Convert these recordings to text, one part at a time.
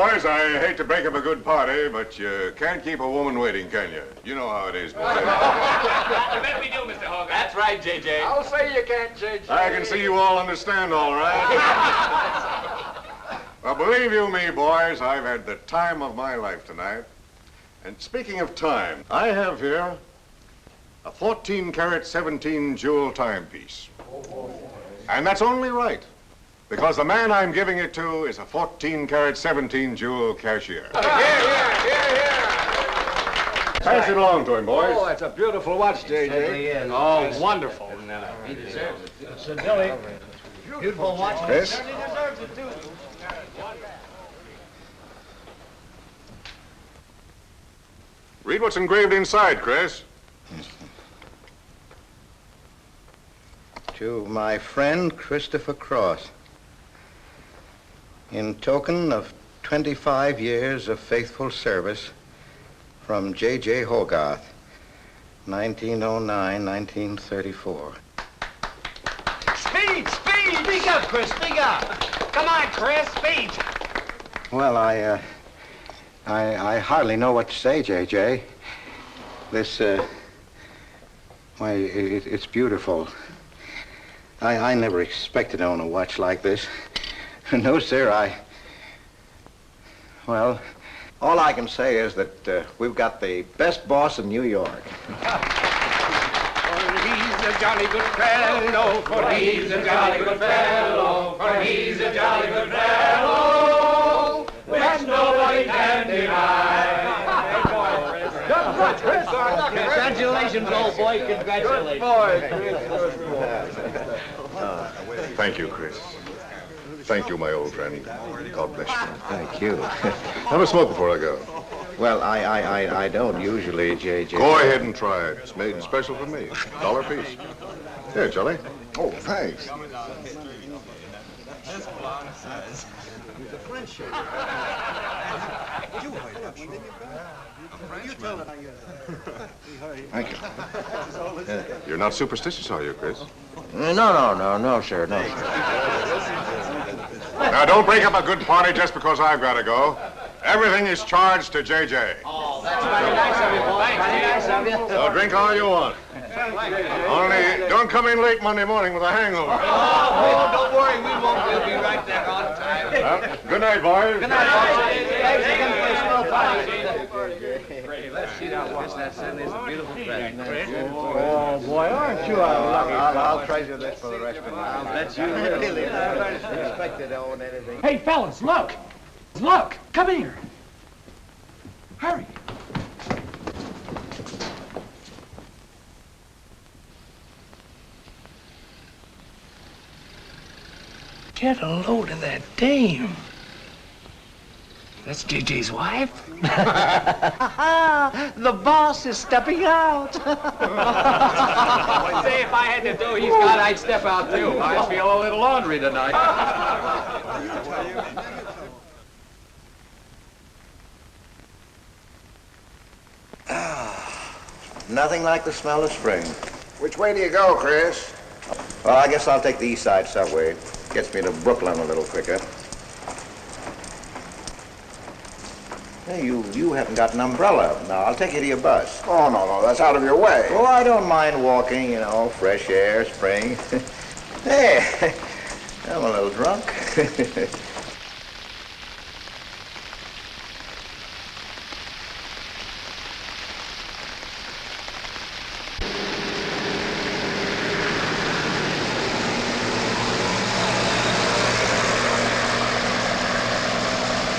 boys, I hate to break up a good party, but you can't keep a woman waiting, can you? You know how it is, boys. I bet we do, Mr. Hogarth. That's right, J.J. I'll say you can't, J.J. I can see you all understand, all right. Well, believe you me, boys, I've had the time of my life tonight. And speaking of time, I have here a 14-carat, 17-jewel timepiece. And that's only right, because the man I'm giving it to is a 14-carat, 17-jewel cashier. Pass it along to him, boys. Oh, that's a beautiful watch, J.J. Oh, wonderful. He deserves it. So, Billy, beautiful watch. Chris? He deserves it, too. Read what's engraved inside, Chris. To my friend Christopher Cross, in token of 25 years of faithful service, from J.J. Hogarth, 1909-1934. Speed! Speak up, Chris, speak up! Come on, Chris, speed! Well, I hardly know what to say, J.J. This, why, it's beautiful. I never expected to own a watch like this. No, sir, well, all I can say is that we've got the best boss in New York. For he's a jolly good fellow, for he's a jolly good fellow, for he's a jolly good fellow, which nobody can deny. Congratulations, old boy, congratulations. Thank you, Chris. Thank you, my old friend. God bless you. Thank you. Have a smoke before I go. Well, I don't usually, J.J. Go ahead and try it. It's made special for me. $1 piece. Here, Charlie. Oh, thanks. Thank you. You're not superstitious, are you, Chris? No, sir, no, sir. Now, don't break up a good party just because I've got to go. Everything is charged to J.J. Oh, that's very nice of you, boy. Very nice of you. So drink all you want. Only don't come in late Monday morning with a hangover. Oh, don't worry, we won't. We'll be right there on time. Well, good night, boys. Good night, boys. Thanks again for a small party. Let's see now what's that son is a beautiful present. Oh, boy, aren't you a lucky I'll treasure this for the rest of my life. I'll bet you will. Really, I expected to own anything. Hey, fellas, look! Look! Come here! Hurry! Get a load of that dame. That's JJ's wife? The boss is stepping out. Say, if I had to do he's got, I'd step out too. I feel a little laundry tonight. Nothing like the smell of spring. Which way do you go, Chris? Well, I guess I'll take the East Side subway. Gets me to Brooklyn a little quicker. Hey, you haven't got an umbrella. Now, I'll take you to your bus. Oh, no, that's out of your way. Oh, I don't mind walking, fresh air, spring. Hey, I'm a little drunk.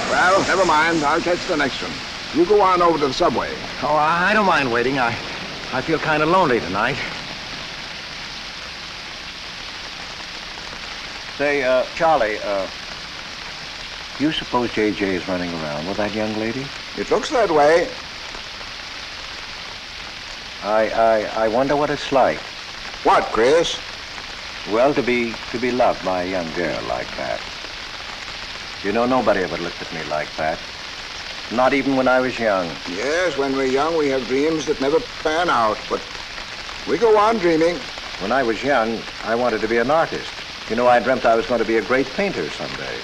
Well, never mind. I'll catch the next one. You go on over to the subway. Oh, I don't mind waiting. I feel kind of lonely tonight. Say, Charlie, you suppose J.J. is running around with that young lady? It looks that way. I wonder what it's like. What, Chris? Well, to be loved by a young girl like that. Nobody ever looked at me like that. Not even when I was young. Yes, when we're young, we have dreams that never pan out, but we go on dreaming. When I was young, I wanted to be an artist. I dreamt I was going to be a great painter someday.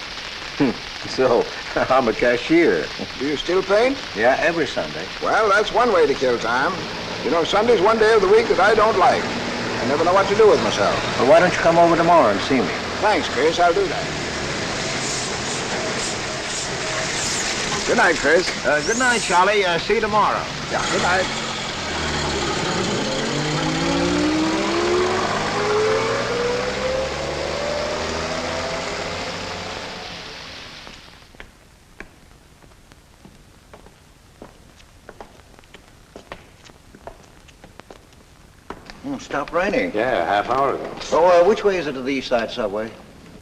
So, I'm a cashier. Do you still paint? Yeah, every Sunday. Well, that's one way to kill time. You know, Sunday's one day of the week that I don't like. I never know what to do with myself. Well, why don't you come over tomorrow and see me? Thanks, Chris. I'll do that. Good night, Chris. Good night, Charlie. See you tomorrow. Yeah, good night. Stopped raining. Yeah, half hour ago. Oh, which way is it to the East Side Subway?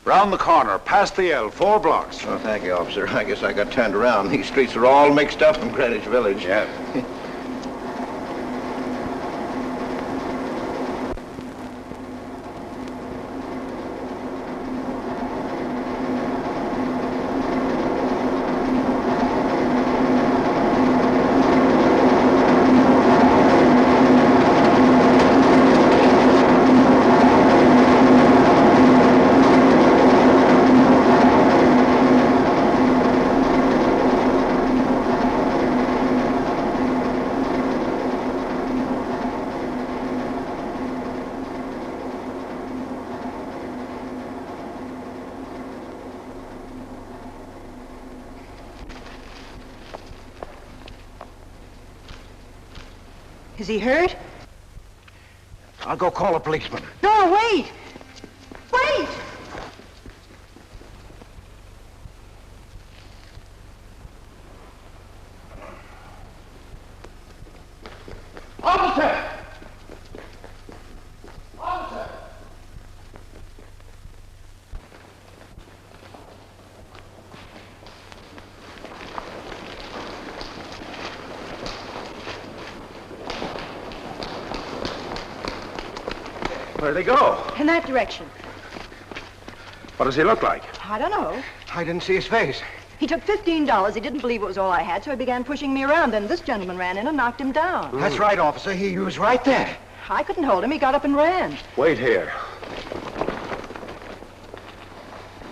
Round the corner, past the L, 4 blocks. Oh, thank you, officer. I guess I got turned around. These streets are all mixed up in Greenwich Village. Yeah. Is he hurt? I'll go call a policeman. No, wait! Wait! Officer! Officer! Where'd they go? In that direction. What does he look like? I don't know. I didn't see his face. He took $15. He didn't believe it was all I had, so he began pushing me around. Then this gentleman ran in and knocked him down. That's right, officer. He was right there. I couldn't hold him. He got up and ran. Wait here.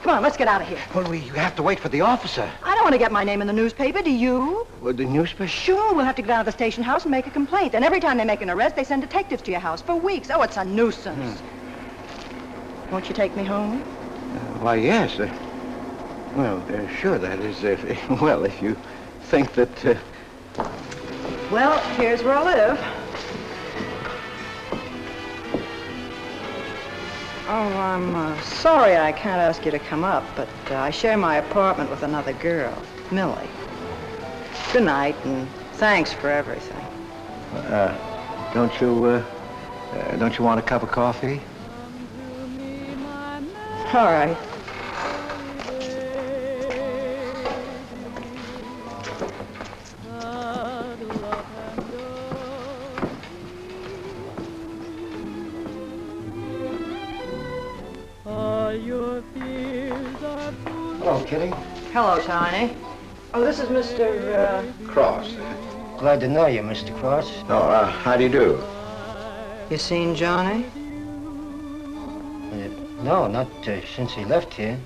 Come on, let's get out of here. Well, we have to wait for the officer. I don't want to get my name in the newspaper, do you? Well, the newspaper? Sure, we'll have to go down to the station house and make a complaint. And every time they make an arrest, they send detectives to your house for weeks. Oh, it's a nuisance. Won't you take me home? Why, yes. Sure, that is, if you think that, Well, here's where I live. Oh, I'm sorry I can't ask you to come up, but I share my apartment with another girl, Millie. Good night, and thanks for everything. don't you want a cup of coffee? All right. Hello, Kitty. Hello, Tiny. Oh, this is Mr. Cross. Glad to know you, Mr. Cross. Oh, how do you do? You seen Johnny? No, not since he left here.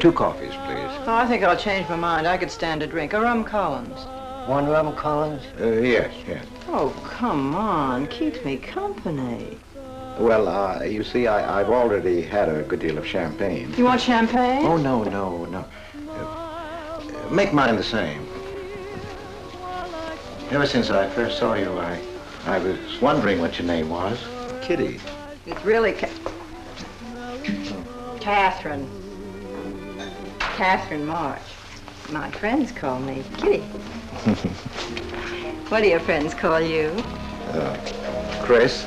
2 coffees, please. Oh, I think I'll change my mind. I could stand a drink. A rum Collins. One rum Collins? Yes. Oh, come on. Keep me company. Well, you see, I've already had a good deal of champagne. You want champagne? Oh, no. Make mine the same. Ever since I first saw you, I was wondering what your name was. Kitty. It's really Catherine. Catherine March. My friends call me Kitty. What do your friends call you? Chris.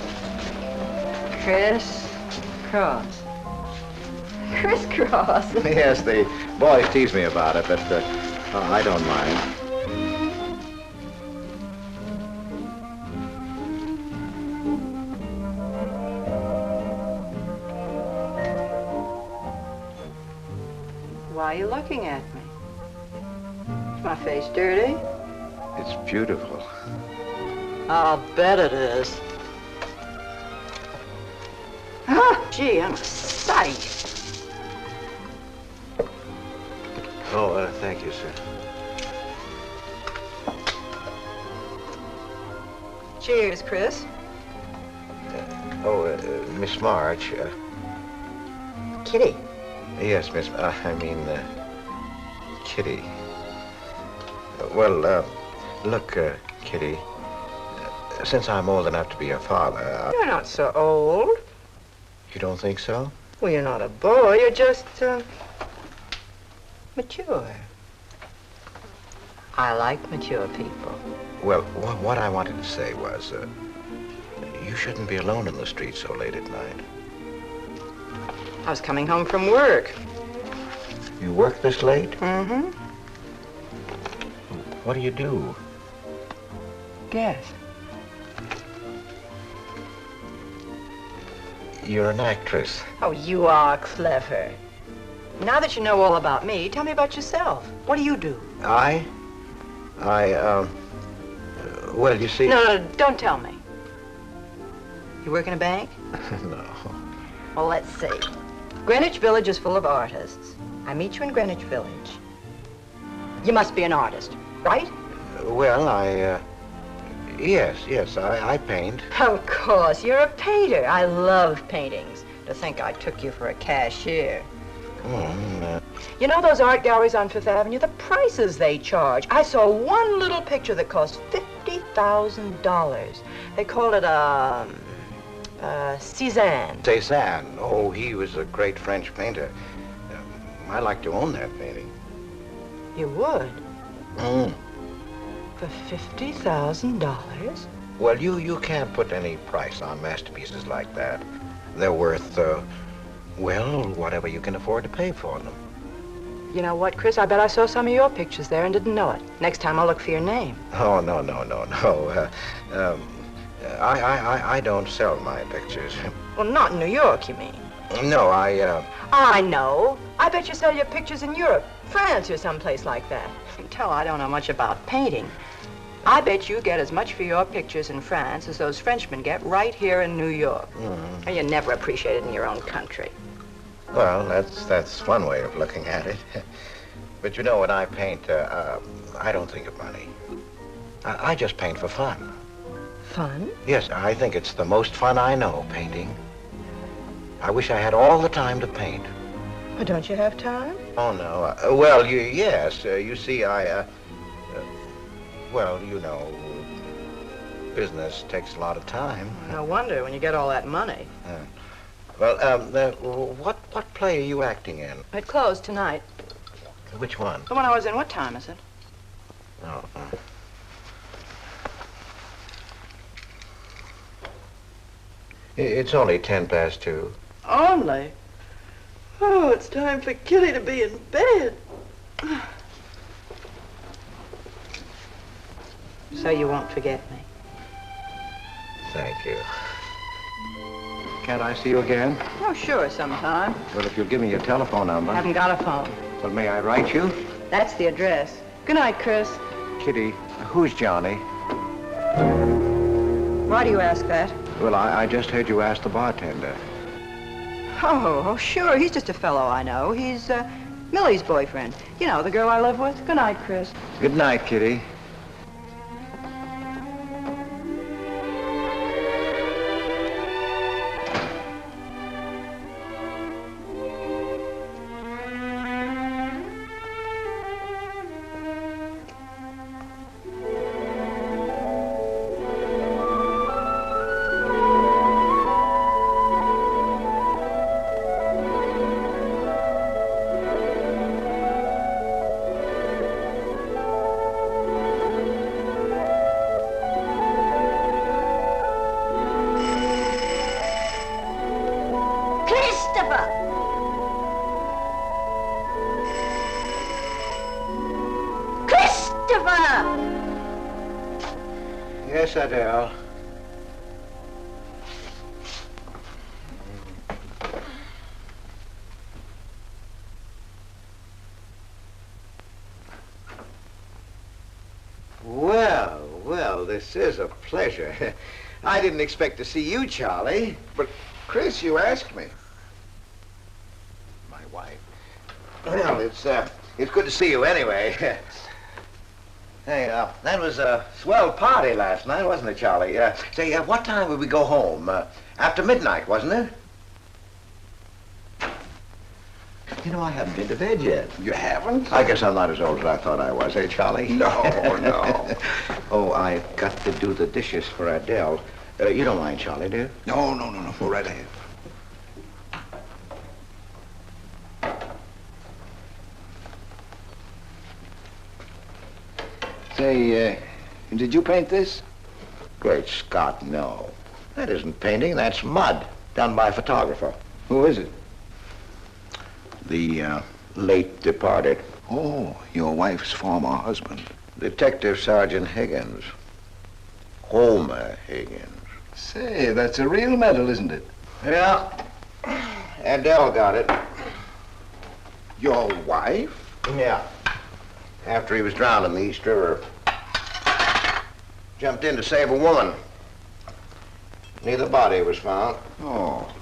Chris Cross. Chris Cross. Yes, the boys tease me about it, but I don't mind. Why are you looking at me? Is my face dirty? It's beautiful. I'll bet it is. Ah, gee, I'm a sight. Oh, thank you, sir. Cheers, Chris. Miss March. Kitty. Yes, Miss. Kitty. Look, Kitty. Since I'm old enough to be your father, You're not so old. You don't think so? Well, you're not a boy. You're just, mature. I like mature people. Well, what I wanted to say was, you shouldn't be alone in the street so late at night. I was coming home from work. You work this late? Mm-hmm. What do you do? Guess. You're an actress. Oh, you are clever. Now that you know all about me, tell me about yourself. What do you do? Well, you see... No, don't tell me. You work in a bank? No. Well, let's see. Greenwich Village is full of artists. I meet you in Greenwich Village. You must be an artist, right? Well, Yes, I paint. Of course, you're a painter. I love paintings. To think I took you for a cashier. You know those art galleries on Fifth Avenue? The prices they charge. I saw one little picture that cost $50,000. They called it Cézanne. Cézanne. Oh, he was a great French painter. I'd like to own that painting. You would? For $50,000? Well, you can't put any price on masterpieces like that. They're worth, whatever you can afford to pay for them. You know what, Chris? I bet I saw some of your pictures there and didn't know it. Next time I'll look for your name. Oh, no. I don't sell my pictures. Well, not in New York, you mean? No, I know. I bet you sell your pictures in Europe, France, or someplace like that. You can tell I don't know much about painting. I bet you get as much for your pictures in France as those Frenchmen get right here in New York. And you're never appreciated in your own country. Well, that's one way of looking at it. But you know, when I paint, I don't think of money. I just paint for fun. Fun? Yes, I think it's the most fun I know, painting. I wish I had all the time to paint. But don't you have time? Oh, no. Yes. You see, business takes a lot of time. No wonder when you get all that money. What play are you acting in? It closed tonight. Which one? The one I was in. What time is it? Oh. It's only 2:10. Only? Oh, it's time for Kitty to be in bed. So you won't forget me. Thank you. Can't I see you again? Oh, sure, sometime. Well, if you'll give me your telephone number. I haven't got a phone. Well, may I write you? That's the address. Good night, Chris. Kitty, who's Johnny? Why do you ask that? Well, I just heard you ask the bartender. Oh, sure. He's just a fellow I know. He's Millie's boyfriend. You know, the girl I live with. Good night, Chris. Good night, Kitty. Yes, Adele. Well, this is a pleasure. I didn't expect to see you, Charlie. But, Chris, you asked me. My wife. Well, It's good to see you anyway. Hey, that was a swell party last night, wasn't it, Charlie? Say, what time would we go home? After midnight, wasn't it? You know, I haven't been to bed yet. You haven't? I guess I'm not as old as I thought I was, eh, Charlie? No, no. Oh, I've got to do the dishes for Adele. You don't mind, Charlie, do you? No. Go right ahead. Say, did you paint this? Great Scott, no. That isn't painting, that's mud, done by a photographer. Who is it? The late departed Oh, your wife's former husband. Detective Sergeant Higgins. Homer Higgins. Say, that's a real medal, isn't it? Yeah. Adele got it. Your wife? Yeah. After he was drowned in the East River. Jumped in to save a woman. Neither body was found. Oh,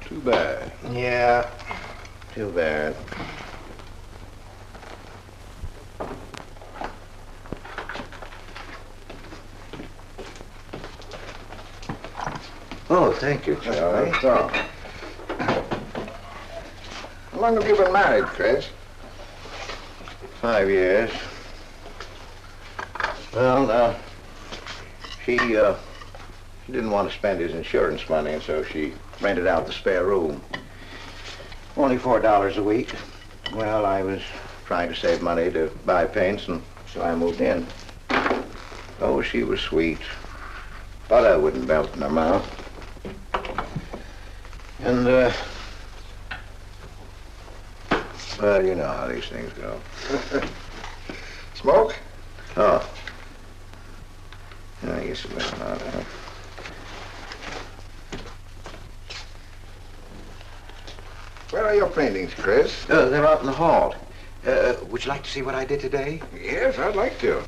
too bad. Yeah, too bad. Oh, thank you, Charlie. That's all. How long have you been married, Chris? 5 years. Well, she didn't want to spend his insurance money, and so she rented out the spare room. Only $4 a week. Well, I was trying to save money to buy paints, and so I moved in. Oh, she was sweet. Butter wouldn't melt in her mouth. And, well, you know how these things go. Smoke? Oh. I guess it was not, huh? Where are your paintings, Chris? They're out in the hall. Would you like to see what I did today? Yes, I'd like to.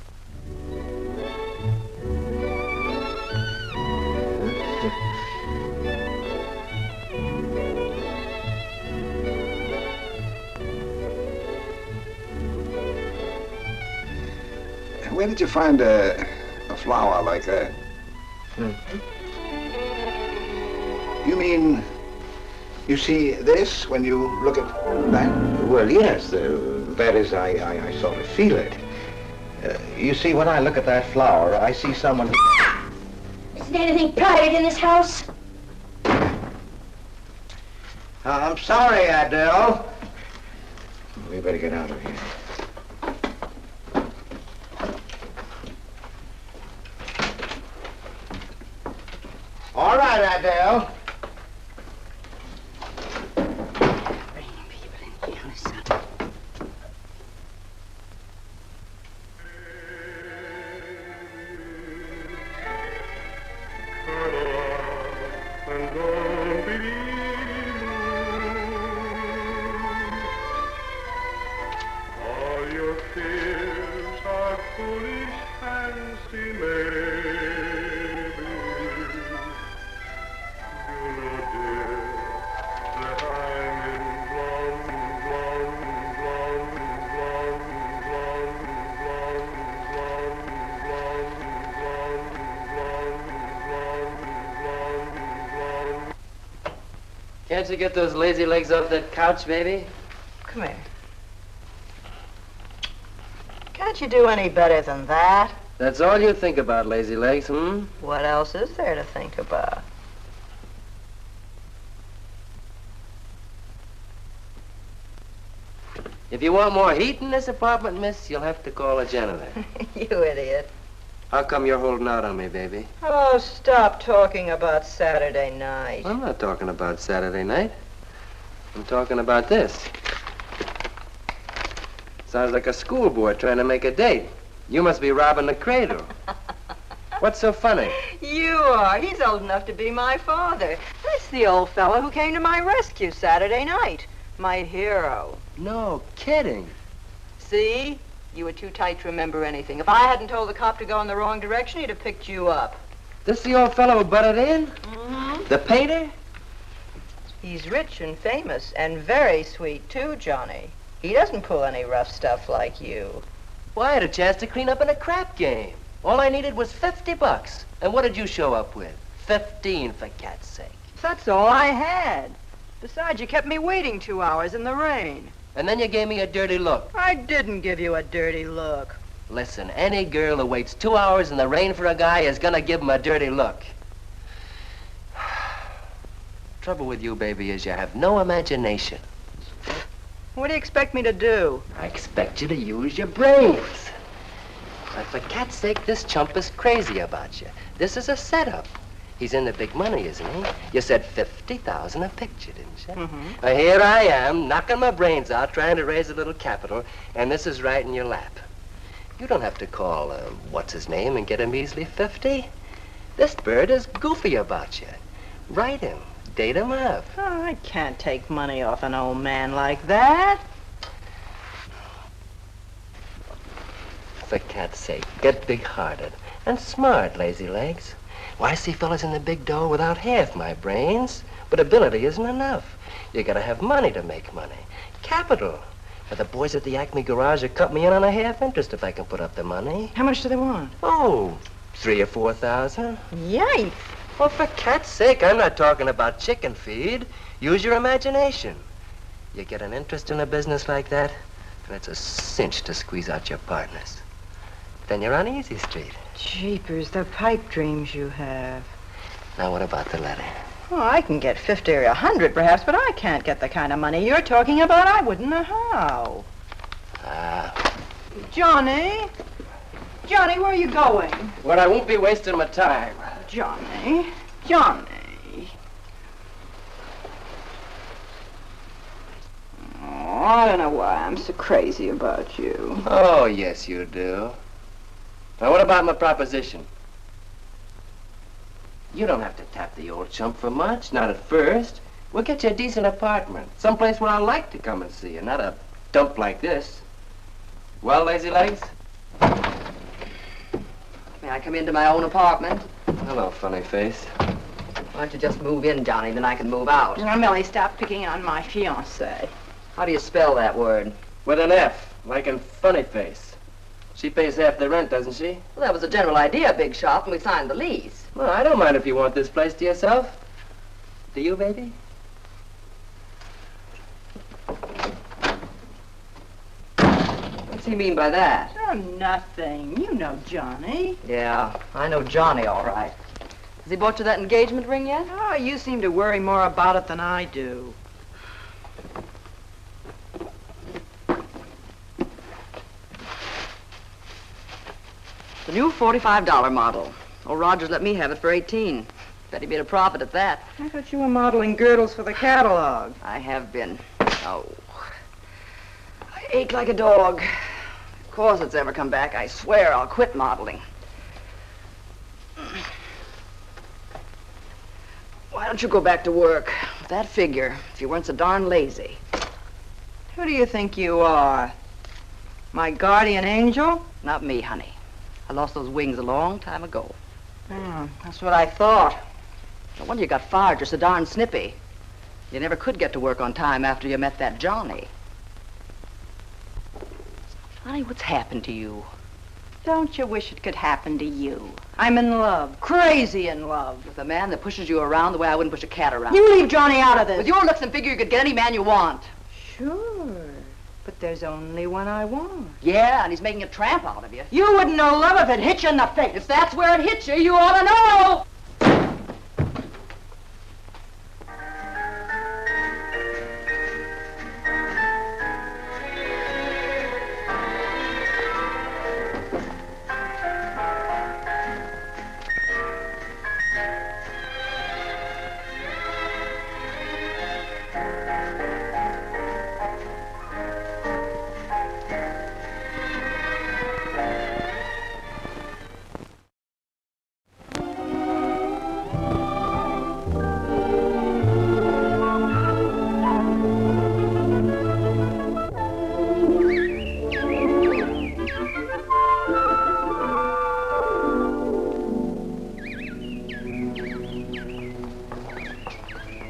Where did you find a flower like that? You mean you see this when you look at that? Well, yes. That is, I sort of feel it. You see, when I look at that flower, I see someone who... Isn't anything private in this house? I'm sorry, Adele. We better get out of here. All right, Adele. Bringing people in here, son. All your fears are foolish fancy maybe. You know, dear, that I'm in Can't you get those lazy legs off that couch, baby? Come here. Can't you do any better than that? That's all you think about, lazy legs, hmm? What else is there to think about? If you want more heat in this apartment, miss, you'll have to call a janitor. You idiot. How come you're holding out on me, baby? Oh, stop talking about Saturday night. I'm not talking about Saturday night. I'm talking about this. Sounds like a schoolboy trying to make a date. You must be robbing the cradle. What's so funny? You are. He's old enough to be my father. That's the old fellow who came to my rescue Saturday night. My hero. No kidding. See? You were too tight to remember anything. If I hadn't told the cop to go in the wrong direction, he'd have picked you up. This the old fellow who butted in? Mm-hmm. The painter? He's rich and famous and very sweet, too, Johnny. He doesn't pull any rough stuff like you. Well, I had a chance to clean up in a crap game. All I needed was $50. And what did you show up with? 15, for cat's sake. That's all I had. Besides, you kept me waiting 2 hours in the rain. And then you gave me a dirty look. I didn't give you a dirty look. Listen, any girl who waits 2 hours in the rain for a guy is gonna give him a dirty look. Trouble with you, baby, is you have no imagination. What do you expect me to do? I expect you to use your brains. But for cat's sake, this chump is crazy about you. This is a setup. He's in the big money, isn't he? You said 50,000 a picture, didn't you? Mm-hmm. Well, here I am, knocking my brains out, trying to raise a little capital, and this is right in your lap. You don't have to call, what's his name, and get him easily 50. This bird is goofy about you. Write him. Date him up. Oh, I can't take money off an old man like that. For cat's sake, get big-hearted and smart, lazy legs. Why, I see fellas in the big dough without half my brains, but ability isn't enough. You gotta have money to make money. Capital. Now, the boys at the Acme garage will cut me in on a half interest if I can put up the money. How much do they want? Oh, 3,000 or 4,000. Yikes. Well, for cat's sake, I'm not talking about chicken feed. Use your imagination. You get an interest in a business like that, and it's a cinch to squeeze out your partners. Then you're on Easy Street. Jeepers, the pipe dreams you have. Now, what about the letter? Oh, I can get 50 or 100 perhaps, but I can't get the kind of money you're talking about. I wouldn't know how. Johnny? Johnny, where are you going? Well, I won't be wasting my time. Johnny? Johnny? Oh, I don't know why I'm so crazy about you. Oh, yes, you do. Now, what about my proposition? You don't have to tap the old chump for much, not at first. We'll get you a decent apartment, someplace where I like to come and see you, not a dump like this. Well, lazy legs? May I come into my own apartment? Hello, funny face. Why don't you just move in, Johnny, then I can move out. Now, Millie, stop picking on my fiancé. How do you spell that word? With an F, like in funny face. She pays half the rent, doesn't she? Well, that was the general idea, Big Shot, when we signed the lease. Well, I don't mind if you want this place to yourself. Do you, baby? What's he mean by that? Oh, nothing. You know Johnny. Yeah, I know Johnny all right. Has he bought you that engagement ring yet? Oh, you seem to worry more about it than I do. The new $45 model. Old Rogers let me have it for 18. Bet he made a profit at that. I thought you were modeling girdles for the catalog. I have been. Oh. I ache like a dog. Of course it's ever come back. I swear I'll quit modeling. Why don't you go back to work? With that figure, if you weren't so darn lazy. Who do you think you are? My guardian angel? Not me, honey. I lost those wings a long time ago. Oh, that's what I thought. No wonder you got fired. You're so darn snippy. You never could get to work on time after you met that Johnny. Honey, what's happened to you? Don't you wish it could happen to you? I'm in love. Crazy in love. With a man that pushes you around the way I wouldn't push a cat around. You leave Johnny out of this. With your looks and figure, you could get any man you want. Sure. But there's only one I want. Yeah, and he's making a tramp out of you. You wouldn't know love if it hit you in the face. If that's where it hits you, you ought to know!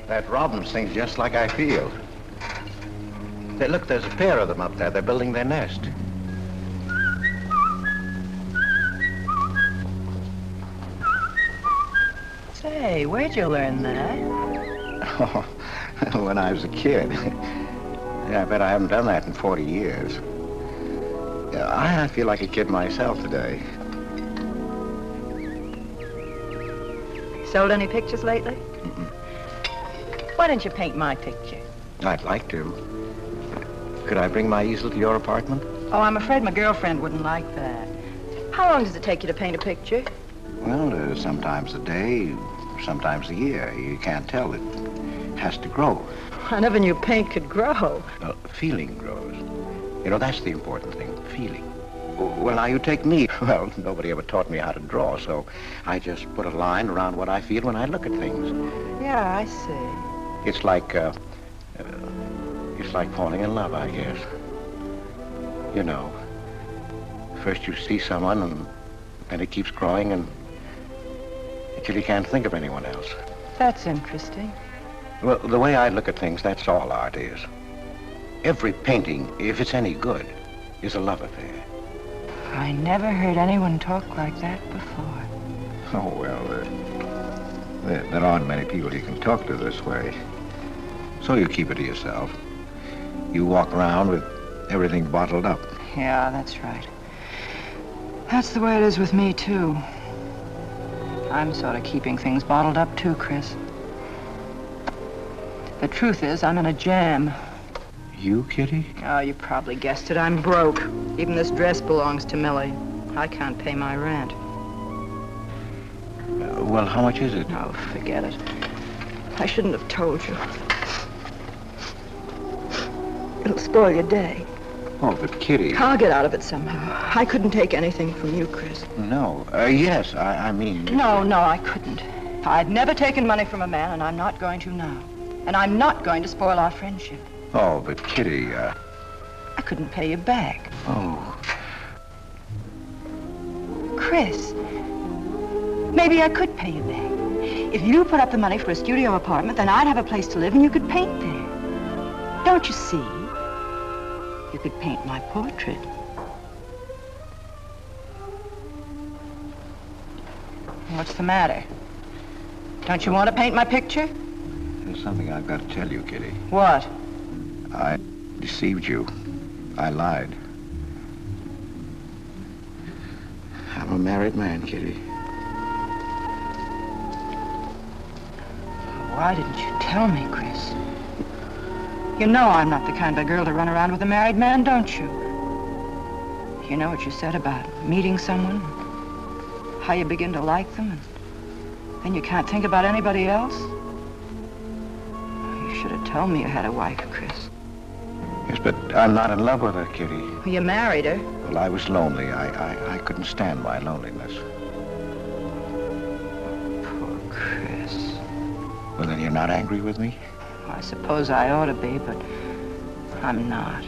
That robin sings just like I feel. Look, there's a pair of them up there. They're building their nest. Say, where'd you learn that? Oh, when I was a kid. Yeah, I bet I haven't done that in 40 years. Yeah, I feel like a kid myself today. Sold any pictures lately? Why don't you paint my picture? I'd like to. Could I bring my easel to your apartment? Oh, I'm afraid my girlfriend wouldn't like that. How long does it take you to paint a picture? Well, sometimes a day, sometimes a year. You can't tell. It has to grow. I never knew paint could grow. Feeling grows. You know, that's the important thing, feeling. Well, now you take me. Well, nobody ever taught me how to draw, so I just put a line around what I feel when I look at things. Yeah, I see. It's like falling in love, I guess. You know, first you see someone, and then it keeps growing, and until you can't think of anyone else. That's interesting. Well, the way I look at things, that's all art is. Every painting, if it's any good, is a love affair. I never heard anyone talk like that before. Oh, well, there aren't many people you can talk to this way. So you keep it to yourself. You walk around with everything bottled up. Yeah, that's right. That's the way it is with me, too. I'm sort of keeping things bottled up, too, Chris. The truth is, I'm in a jam. You, Kitty? Oh, you probably guessed it. I'm broke. Even this dress belongs to Millie. I can't pay my rent. Well, how much is it? Oh, forget it. I shouldn't have told you. It'll spoil your day. Oh, but Kitty... I'll get out of it somehow. I couldn't take anything from you, Chris. No. Yes, I mean... No, I couldn't. I've never taken money from a man, and I'm not going to now. And I'm not going to spoil our friendship. Oh, but Kitty, I couldn't pay you back. Oh. Chris, maybe I could pay you back. If you put up the money for a studio apartment, then I'd have a place to live and you could paint there. Don't you see? You could paint my portrait. What's the matter? Don't you want to paint my picture? There's something I've got to tell you, Kitty. What? I deceived you. I lied. I'm a married man, Kitty. Why didn't you tell me, Chris? You know I'm not the kind of girl to run around with a married man, don't you? You know what you said about meeting someone, how you begin to like them, and then you can't think about anybody else? You should have told me you had a wife, Chris. Yes, but I'm not in love with her, Kitty. Well, you married her. Well, I was lonely. I couldn't stand my loneliness. Poor Chris. Well, then you're not angry with me? I suppose I ought to be, but I'm not.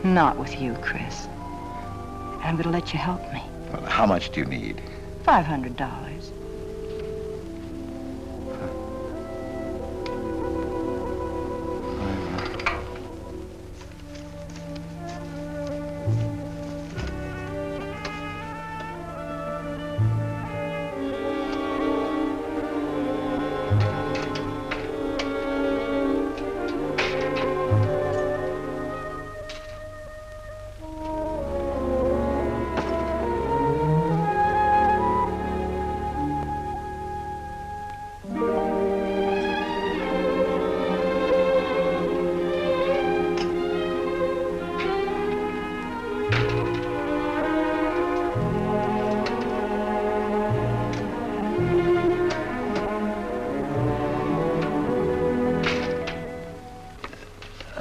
Not with you, Chris. And I'm going to let you help me. Well, how much do you need? $500.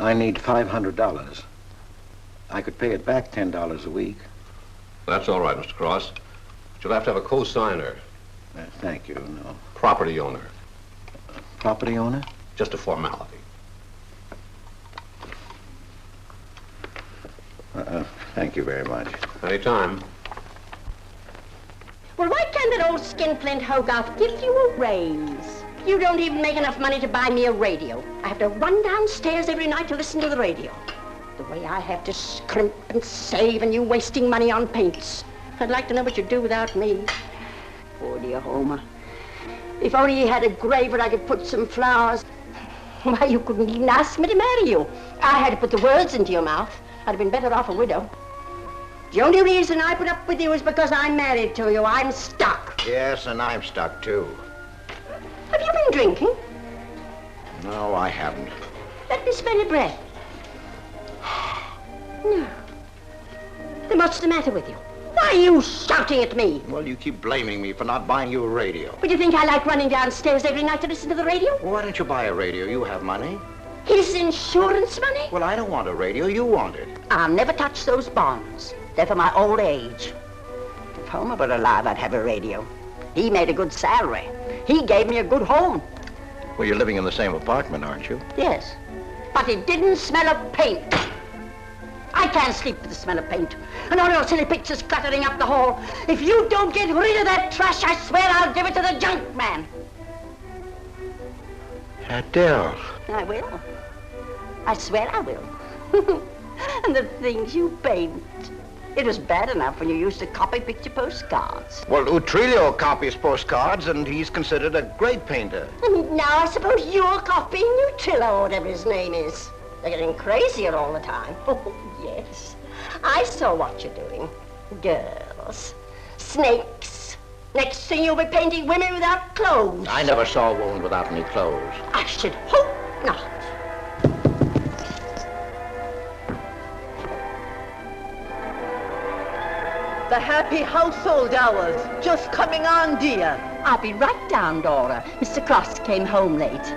I need $500. I could pay it back $10 a week. That's all right, Mr. Cross. But you'll have to have a co-signer. Thank you, no. Property owner. Property owner? Just a formality. Thank you very much. Anytime. Well, why can't that old skinflint Hogarth give you a raise? You don't even make enough money to buy me a radio. I have to run downstairs every night to listen to the radio. The way I have to scrimp and save and you wasting money on paints. I'd like to know what you'd do without me. Poor dear Homer. If only he had a grave where I could put some flowers. Why, you couldn't even ask me to marry you. I had to put the words into your mouth. I'd have been better off a widow. The only reason I put up with you is because I'm married to you. I'm stuck. Yes, and I'm stuck, too. Have you been drinking? No, I haven't. Let me smell your breath. No. Then what's the matter with you? Why are you shouting at me? Well, you keep blaming me for not buying you a radio. But you think I like running downstairs every night to listen to the radio? Well, why don't you buy a radio? You have money. His insurance money? Well, I don't want a radio. You want it. I'll never touch those bonds. They're for my old age. If Homer were alive, I'd have a radio. He made a good salary. He gave me a good home. Well, you're living in the same apartment, aren't you? Yes, but it didn't smell of paint. I can't sleep with the smell of paint. And all your silly pictures cluttering up the hall. If you don't get rid of that trash, I swear I'll give it to the junk man. Adele. I will. I swear I will. And the things you paint. It was bad enough when you used to copy picture postcards. Well, Utrillo copies postcards, and he's considered a great painter. And now I suppose you're copying Utrillo, or whatever his name is. They're getting crazier all the time. Oh, yes. I saw what you're doing. Girls. Snakes. Next thing you'll be painting women without clothes. I never saw a woman without any clothes. I should hope not. The happy household hours. Just coming on, dear. I'll be right down, Dora. Mr. Cross came home late.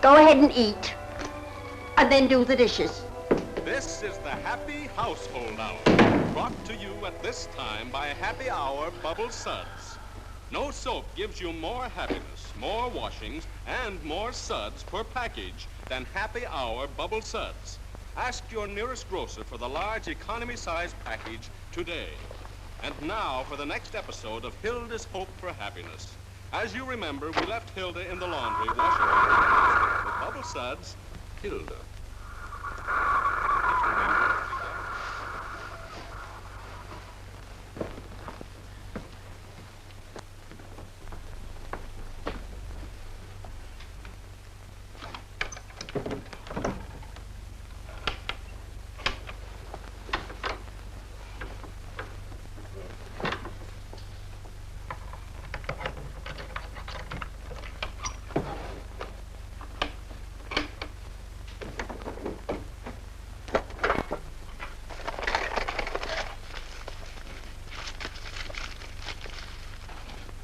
Go ahead and eat. And then do the dishes. This is the Happy Household Hour, brought to you at this time by Happy Hour Bubble Suds. No soap gives you more happiness, more washings, and more suds per package than Happy Hour Bubble Suds. Ask your nearest grocer for the large economy-size package today. And now for the next episode of Hilda's Hope for Happiness. As you remember, we left Hilda in the laundry washing her. With Bubble Suds, Hilda.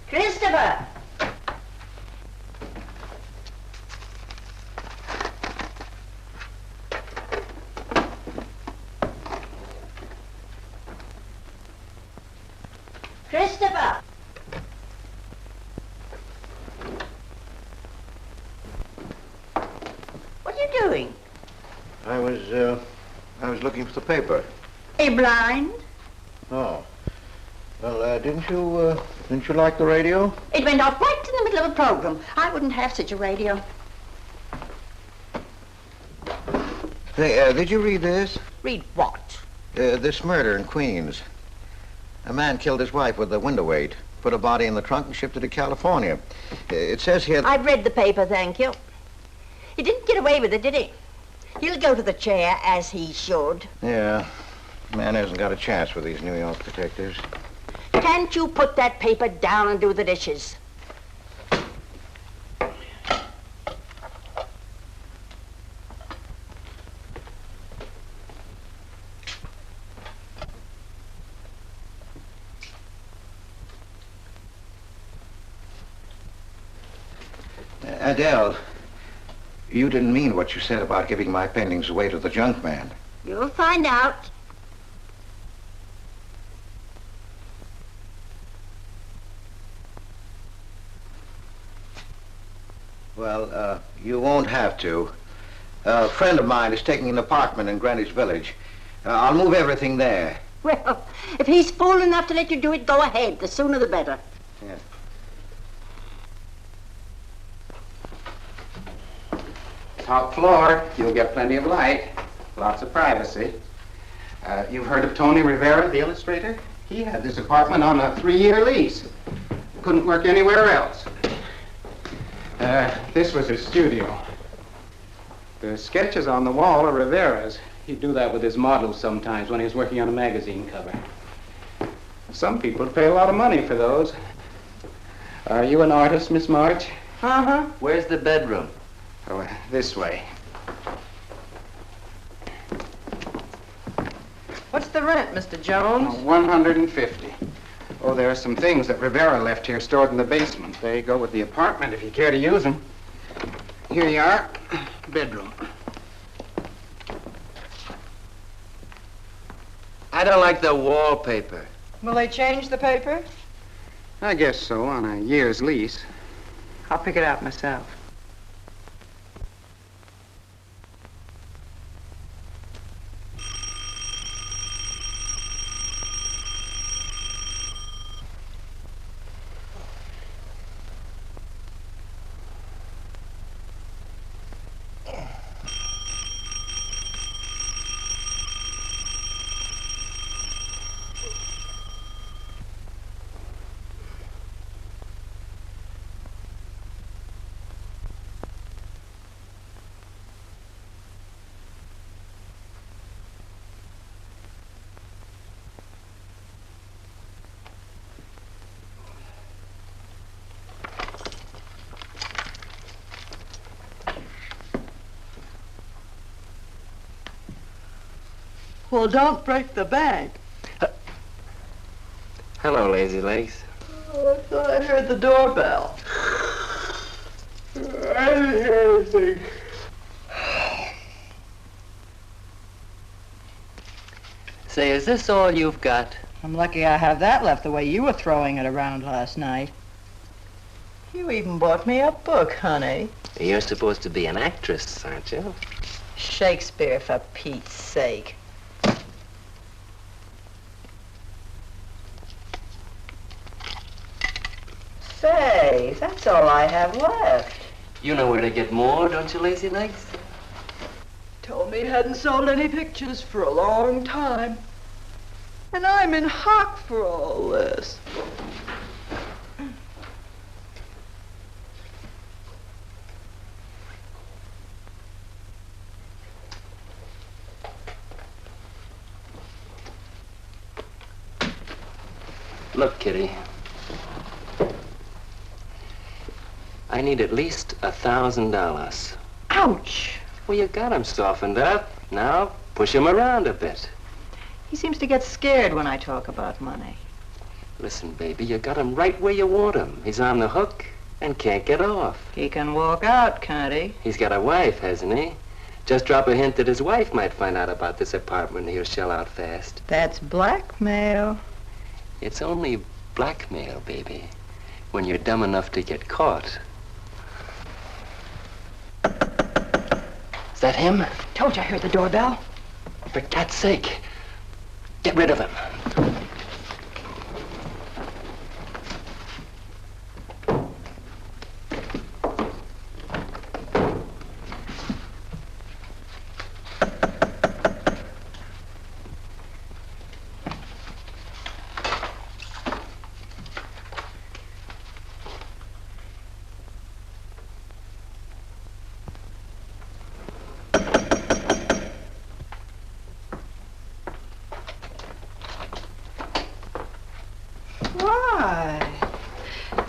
Christopher! Christopher! What are you doing? I was looking for the paper. Are you blind? Oh. Well, didn't you like the radio? It went off right in the middle of a program. I wouldn't have such a radio. Hey, did you read this? Read what? This murder in Queens. A man killed his wife with a window weight, put a body in the trunk and shipped it to California. It says here... I've read the paper, thank you. He didn't get away with it, did he? He'll go to the chair, as he should. Yeah. Man hasn't got a chance with these New York detectives. Can't you put that paper down and do the dishes? Adele, you didn't mean what you said about giving my paintings away to the junk man. You'll find out. Well, you won't have to. A friend of mine is taking an apartment in Greenwich Village. I'll move everything there. Well, if he's fool enough to let you do it, go ahead. The sooner the better. Yeah. Top floor. You'll get plenty of light. Lots of privacy. You've heard of Tony Rivera, the illustrator? He had this apartment on a 3-year lease. Couldn't work anywhere else. This was his studio. The sketches on the wall are Rivera's. He'd do that with his models sometimes when he was working on a magazine cover. Some people pay a lot of money for those. Are you an artist, Miss March? Uh-huh. Where's the bedroom? Oh, this way. What's the rent, Mr. Jones? $150. Oh, there are some things that Rivera left here stored in the basement. They go with the apartment if you care to use them. Here you are. Bedroom. I don't like the wallpaper. Will they change the paper? I guess so, on a year's lease. I'll pick it out myself. Well, don't break the bank. Hello, Lazy Legs. Oh, I thought I heard the doorbell. I didn't hear anything. Say, is this all you've got? I'm lucky I have that left the way you were throwing it around last night. You even bought me a book, honey. You're supposed to be an actress, aren't you? Shakespeare, for Pete's sake. Say, that's all I have left. You know where to get more, don't you, Lazy Legs? Told me he hadn't sold any pictures for a long time. And I'm in hock for all this. Look, Kitty. I need at least $1,000. Ouch! Well, you got him softened up. Now, push him around a bit. He seems to get scared when I talk about money. Listen, baby, you got him right where you want him. He's on the hook and can't get off. He can walk out, can't he? He's got a wife, hasn't he? Just drop a hint that his wife might find out about this apartment and he'll shell out fast. That's blackmail. It's only blackmail, baby, when you're dumb enough to get caught. Is that him? Told you I heard the doorbell. For cat's sake, get rid of him.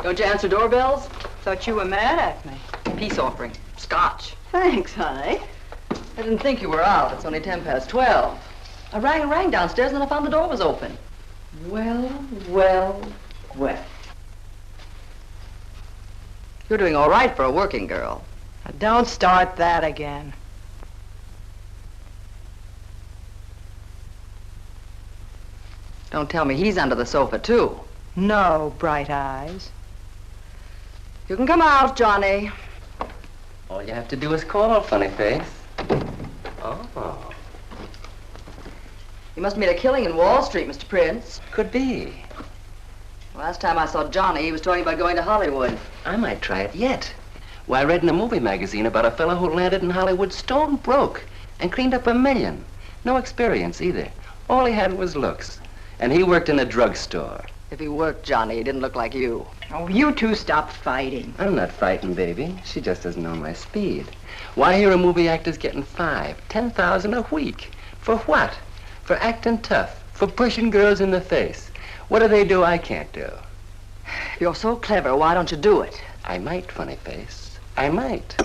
Don't you answer doorbells? Thought you were mad at me. Peace offering. Scotch. Thanks, honey. I didn't think you were out. It's only 12:10. I rang downstairs and then I found the door was open. Well. You're doing all right for a working girl. Now, don't start that again. Don't tell me he's under the sofa, too. No, bright eyes. You can come out, Johnny. All you have to do is call, funny face. Oh. You must have made a killing in Wall Street, Mr. Prince. Could be. Last time I saw Johnny, he was talking about going to Hollywood. I might try it yet. Why, I read in a movie magazine about a fellow who landed in Hollywood stone broke and cleaned up $1 million. No experience either. All he had was looks. And he worked in a drugstore. If he worked, Johnny, he didn't look like you. Oh, you two stop fighting. I'm not fighting, baby. She just doesn't know my speed. Why, here a movie actor's getting $5,000, $10,000 a week. For what? For acting tough. For pushing girls in the face. What do they do I can't do? You're so clever. Why don't you do it? I might, funny face. I might.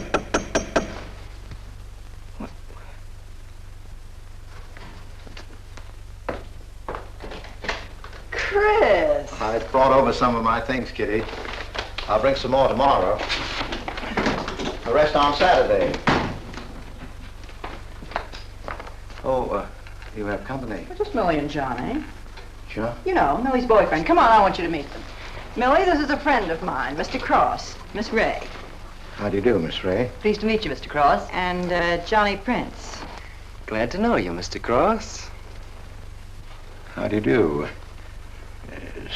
Chris! I brought over some of my things, Kitty. I'll bring some more tomorrow. The rest on Saturday. Oh, you have company. Just Millie and Johnny. Sure. You know, Millie's boyfriend. Come on, I want you to meet them. Millie, this is a friend of mine, Mr. Cross, Miss Ray. How do you do, Miss Ray? Pleased to meet you, Mr. Cross. And Johnny Prince. Glad to know you, Mr. Cross. How do you do?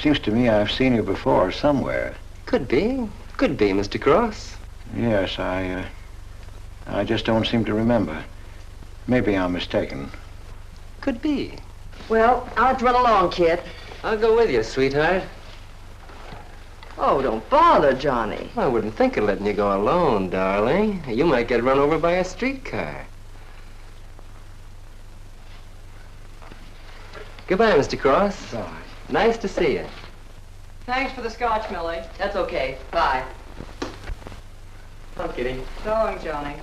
Seems to me I've seen you before somewhere. Could be. Could be, Mr. Cross. Yes, I just don't seem to remember. Maybe I'm mistaken. Could be. Well, I'll have to run along, kid. I'll go with you, sweetheart. Oh, don't bother, Johnny. I wouldn't think of letting you go alone, darling. You might get run over by a streetcar. Goodbye, Mr. Cross. Bye. Nice to see you. Thanks for the scotch, Millie. That's okay. Bye. Come, Kitty. So long, Johnny.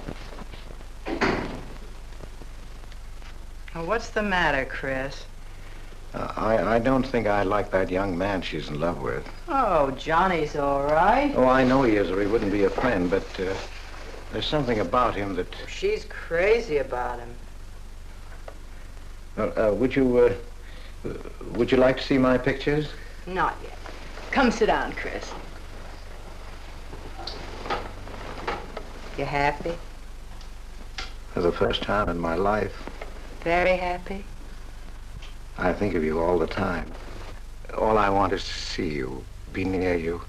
Oh, what's the matter, Chris? I don't think I like that young man she's in love with. Oh, Johnny's all right. Oh, I know he is, or he wouldn't be a friend, but there's something about him that... She's crazy about him. Would you like to see my pictures? Not yet. Come sit down, Chris. You happy? For the first time in my life. Very happy? I think of you all the time. All I want is to see you, be near you.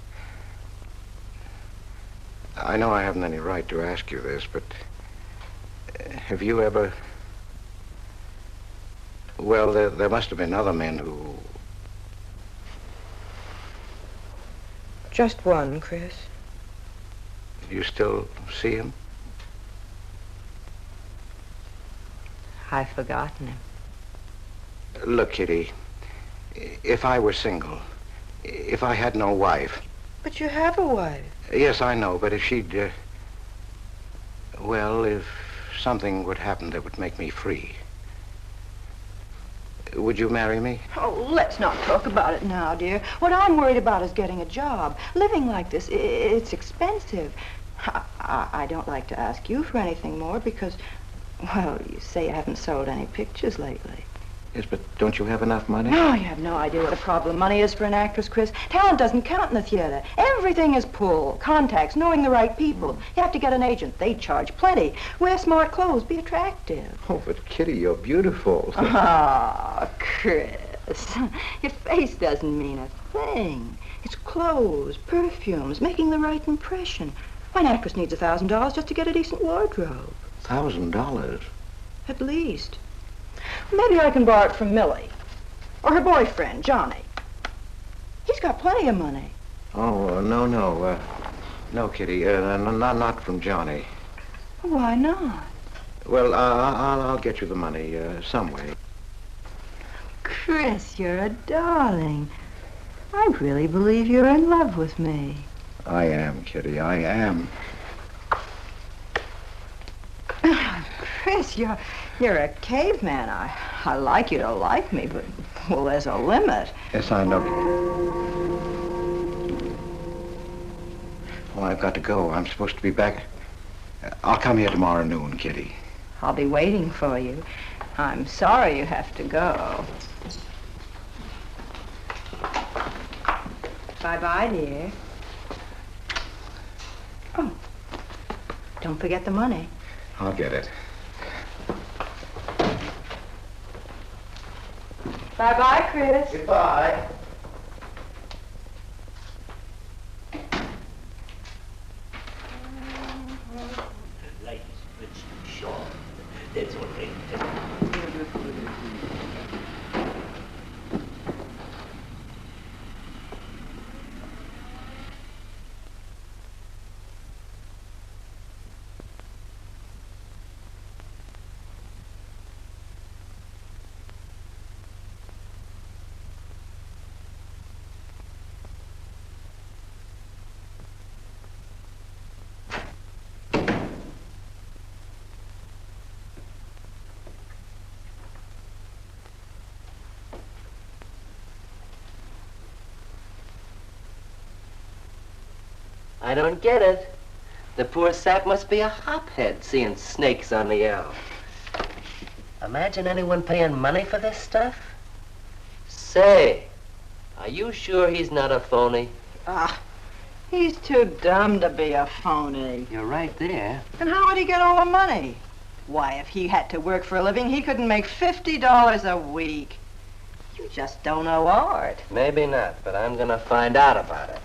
I know I haven't any right to ask you this, but have you ever... Well, there must have been other men who... Just one, Chris. You still see him? I've forgotten him. Look, Kitty, if I were single, if I had no wife... But you have a wife. Yes, I know, but if she'd... well, if something would happen that would make me free... Would you marry me? Oh, let's not talk about it now, dear. What I'm worried about is getting a job. Living like this, it's expensive. I don't like to ask you for anything more because, well, you say you haven't sold any pictures lately. Yes, but don't you have enough money? No, you have no idea what a problem money is for an actress, Chris. Talent doesn't count in the theater. Everything is pull, contacts, knowing the right people. You have to get an agent. They charge plenty. Wear smart clothes. Be attractive. Oh, but Kitty, you're beautiful. Ah, Chris. Your face doesn't mean a thing. It's clothes, perfumes, making the right impression. Why, an actress needs $1,000 just to get a decent wardrobe. $1,000? At least. Maybe I can borrow it from Millie. Or her boyfriend, Johnny. He's got plenty of money. Oh, no. No, Kitty, not from Johnny. Why not? Well, I'll get you the money some way. Chris, you're a darling. I really believe you're in love with me. I am, Kitty, I am. Chris, you're a caveman. I like you to like me, but, well, there's a limit. Yes, I know. Well, I've got to go. I'm supposed to be back. I'll come here tomorrow noon, Kitty. I'll be waiting for you. I'm sorry you have to go. Bye-bye, dear. Oh, don't forget the money. I'll get it. Bye-bye, Chris. Goodbye. I don't get it. The poor sap must be a hophead seeing snakes on the L. Imagine anyone paying money for this stuff. Say, are you sure he's not a phony? He's too dumb to be a phony. You're right there. And how would he get all the money? Why, if he had to work for a living, he couldn't make $50 a week. You just don't know art. Maybe not, but I'm gonna find out about it.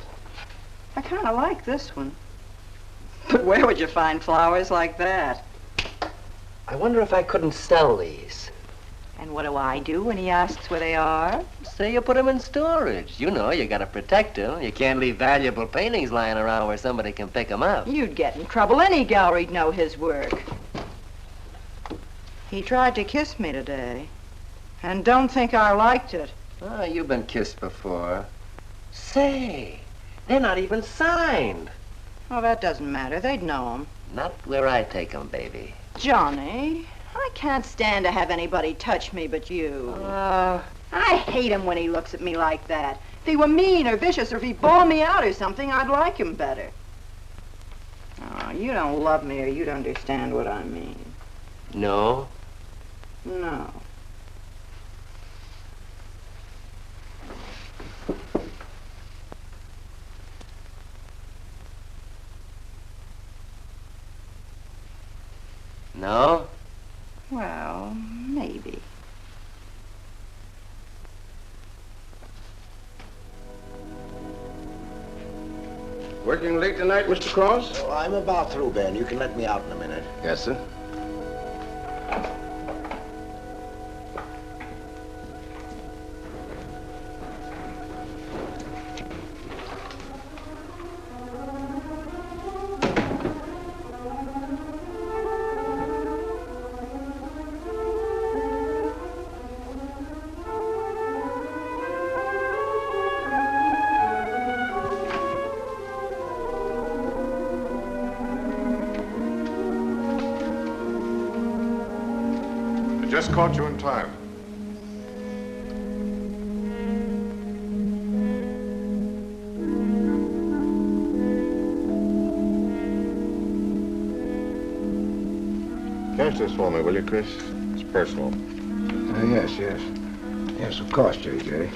I kind of like this one. But where would you find flowers like that? I wonder if I couldn't sell these. And what do I do when he asks where they are? Say you put them in storage. You know, you gotta protect them. You can't leave valuable paintings lying around where somebody can pick them up. You'd get in trouble. Any gallery'd know his work. He tried to kiss me today. And don't think I liked it. Oh, you've been kissed before. Say, they're not even signed. Oh, that doesn't matter. They'd know him. Not where I take them, baby. Johnny, I can't stand to have anybody touch me but you. I hate him when he looks at me like that. If he were mean or vicious or if he bawled me out or something, I'd like him better. Oh, you don't love me or you'd understand what I mean. No? No. No? Well, maybe. Working late tonight, Mr. Cross? Oh, I'm about through, Ben. You can let me out in a minute. Yes, sir. Just caught you in time. Cash this for me, will you, Chris? It's personal. Yes. Yes, of course, J.J.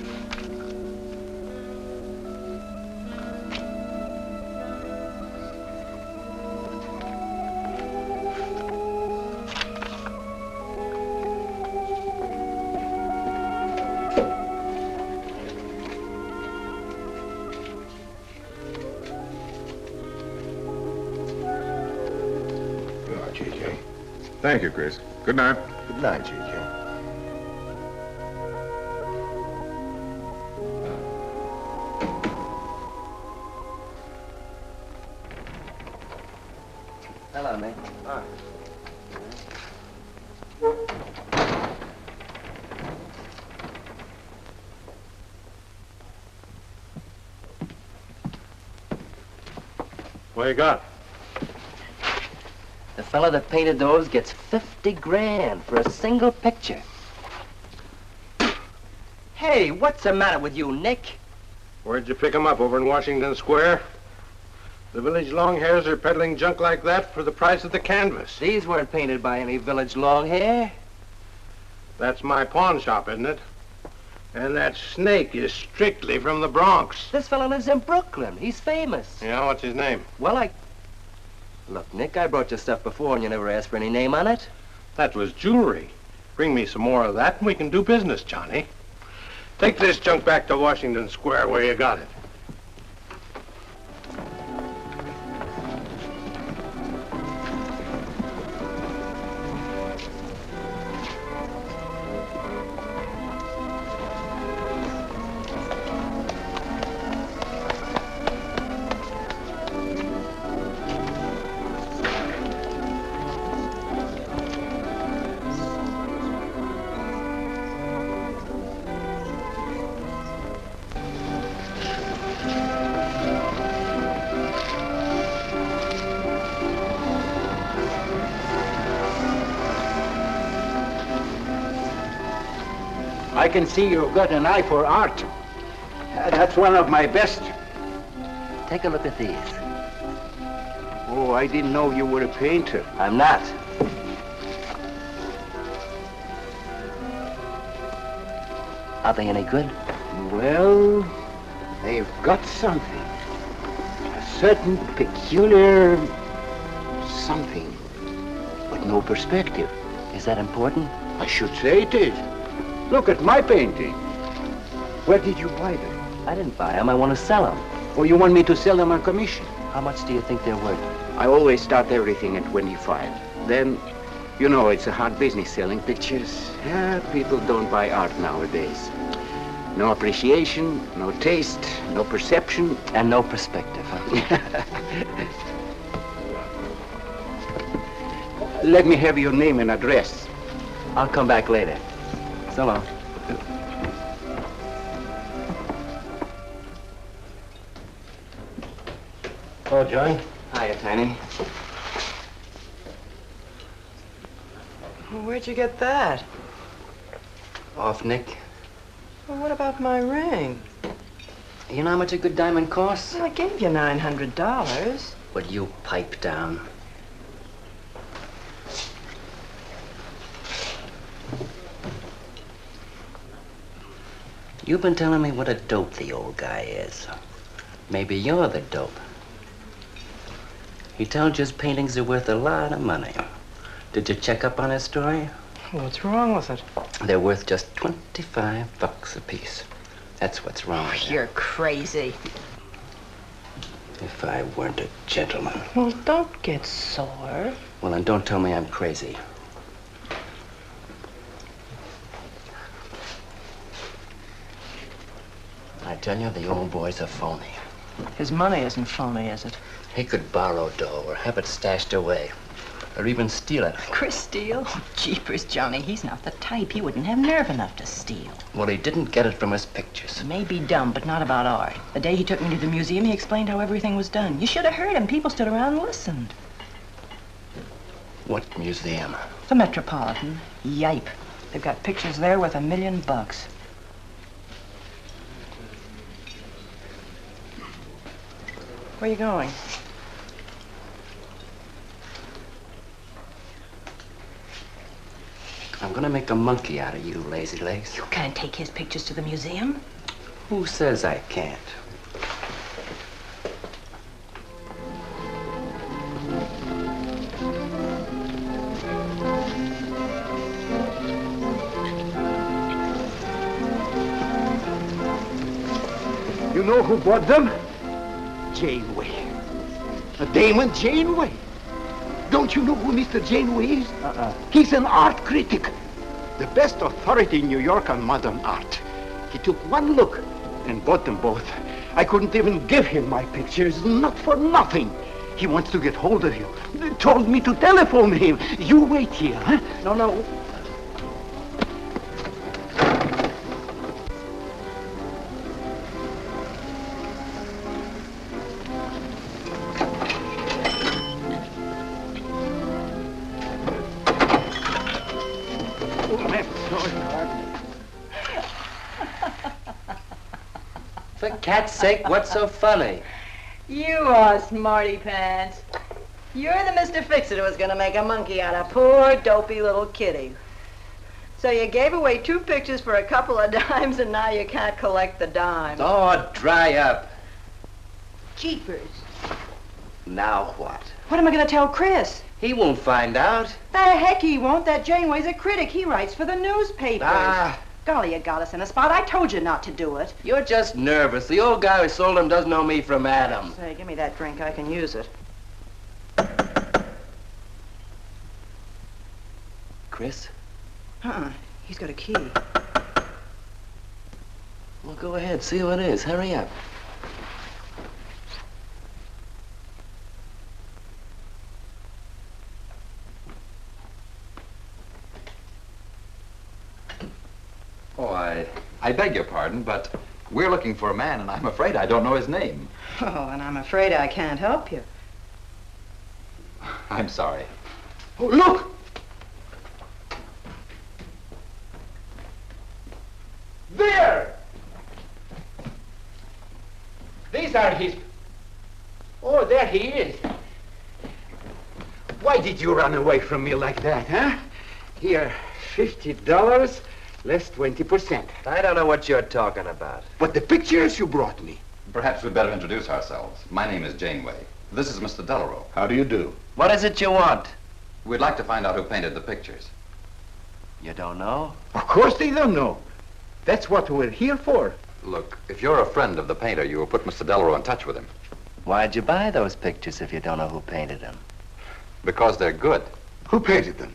Thank you, Chris. Good night. Good night, J.J. Hello, mate. Hi. What you got? The fella that painted those gets 50 grand for a single picture. Hey, what's the matter with you, Nick? Where'd you pick 'em up? Over in Washington Square? The village long hairs are peddling junk like that for the price of the canvas. These weren't painted by any village long hair. That's my pawn shop, isn't it? And that snake is strictly from the Bronx. This fella lives in Brooklyn. He's famous. Yeah, what's his name? Well, Look, Nick, I brought you stuff before and you never asked for any name on it. That was jewelry. Bring me some more of that and we can do business, Johnny. Take this junk back to Washington Square where you got it. I can see you've got an eye for art. That's one of my best. Take a look at these. Oh, I didn't know you were a painter. I'm not. Are they any good? Well, they've got something. A certain peculiar something, but no perspective. Is that important? I should say it is. Look at my painting. Where did you buy them? I didn't buy them. I want to sell them. Oh, you want me to sell them on commission? How much do you think they're worth? I always start everything at 25. Then, you know, it's a hard business selling pictures. Yeah, people don't buy art nowadays. No appreciation, no taste, no perception. And no perspective, huh? Let me have your name and address. I'll come back later. So long. Oh, Joan. Hiya, Tiny. Well, where'd you get that? Off Nick. Well, what about my ring? You know how much a good diamond costs? Well, I gave you $900. Would you pipe down? You've been telling me what a dope the old guy is. Maybe you're the dope. He told you his paintings are worth a lot of money. Did you check up on his story? What's wrong with it? They're worth just $25 a piece. That's what's wrong with them. You're crazy. If I weren't a gentleman. Well, don't get sore. Well, then don't tell me I'm crazy. I tell you, the old boy's a phony. His money isn't phony, is it? He could borrow dough or have it stashed away. Or even steal it. Chris steal? Oh, jeepers, Johnny, he's not the type. He wouldn't have nerve enough to steal. Well, he didn't get it from his pictures. He may be dumb, but not about art. The day he took me to the museum, he explained how everything was done. You should have heard him. People stood around and listened. What museum? The Metropolitan. Yipe. They've got pictures there worth $1 million. Where are you going? I'm gonna make a monkey out of you, lazy legs. You can't take his pictures to the museum. Who says I can't? You know who bought them? Janeway. A Damon Janeway. Don't you know who Mr. Janeway is? He's an art critic. The best authority in New York on modern art. He took one look and bought them both. I couldn't even give him my pictures, not for nothing. He wants to get hold of you. They told me to telephone him. You wait here, huh? No. For cat's sake, what's so funny? You are smarty pants. You're the Mr. Fix-It who was gonna make a monkey out of poor, dopey little kitty. So you gave away 2 pictures for a couple of dimes, and now you can't collect the dime. Oh, dry up. Jeepers. Now what? What am I gonna tell Chris? He won't find out. The heck he won't. That Janeway's a critic. He writes for the newspapers. Ah. Golly, you got us in a spot. I told you not to do it. You're just nervous. The old guy who sold him doesn't know me from Adam. Say, give me that drink. I can use it. Chris? He's got a key. Well, go ahead. See who it is. Hurry up. Oh, I beg your pardon, but we're looking for a man, and I'm afraid I don't know his name. Oh, and I'm afraid I can't help you. I'm sorry. Oh, look! There! These are his... Oh, there he is. Why did you run away from me like that, huh? Here, $50, less 20%. I don't know what you're talking about. But the pictures you brought me. Perhaps we'd better introduce ourselves. My name is Janeway. This is Mr. Delarue. How do you do? What is it you want? We'd like to find out who painted the pictures. You don't know? Of course they don't know. That's what we're here for. Look, if you're a friend of the painter, you will put Mr. Delarue in touch with him. Why'd you buy those pictures if you don't know who painted them? Because they're good. Who painted them?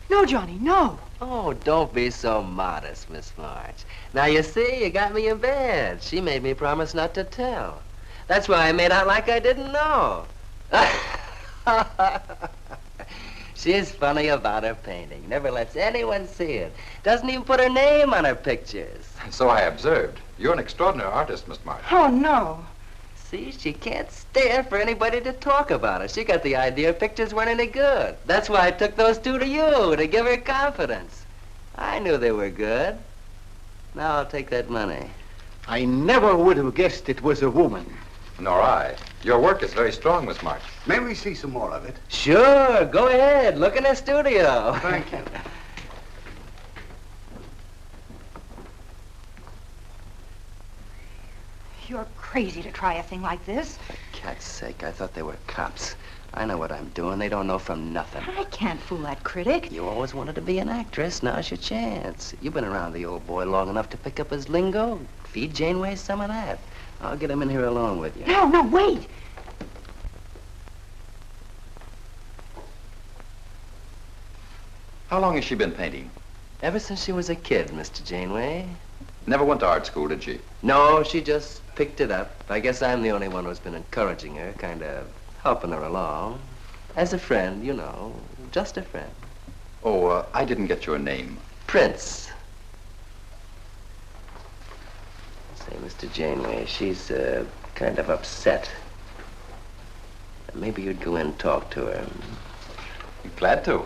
No, Johnny, no. Oh, don't be so modest, Miss March. Now, you see, you got me in bed. She made me promise not to tell. That's why I made out like I didn't know. She's funny about her painting. Never lets anyone see it. Doesn't even put her name on her pictures. So I observed. You're an extraordinary artist, Miss March. Oh, no. See, she can't stand for anybody to talk about her. She got the idea pictures weren't any good. That's why I took those two to you, to give her confidence. I knew they were good. Now I'll take that money. I never would have guessed it was a woman. Nor I. Your work is very strong, Miss March. May we see some more of it? Sure, go ahead. Look in the studio. Thank you. You're crazy to try a thing like this. Cat's sake, I thought they were cops. I know what I'm doing. They don't know from nothing. I can't fool that critic. You always wanted to be an actress. Now's your chance. You've been around the old boy long enough to pick up his lingo. Feed Janeway some of that. I'll get him in here alone with you. No, wait. How long has she been painting? Ever since she was a kid, Mr. Janeway. Never went to art school, did she? No, she just picked it up. I guess I'm the only one who's been encouraging her, kind of helping her along. As a friend, you know, just a friend. Oh, I didn't get your name. Prince. Say, Mr. Janeway, she's kind of upset. Maybe you'd go in and talk to her. Glad to.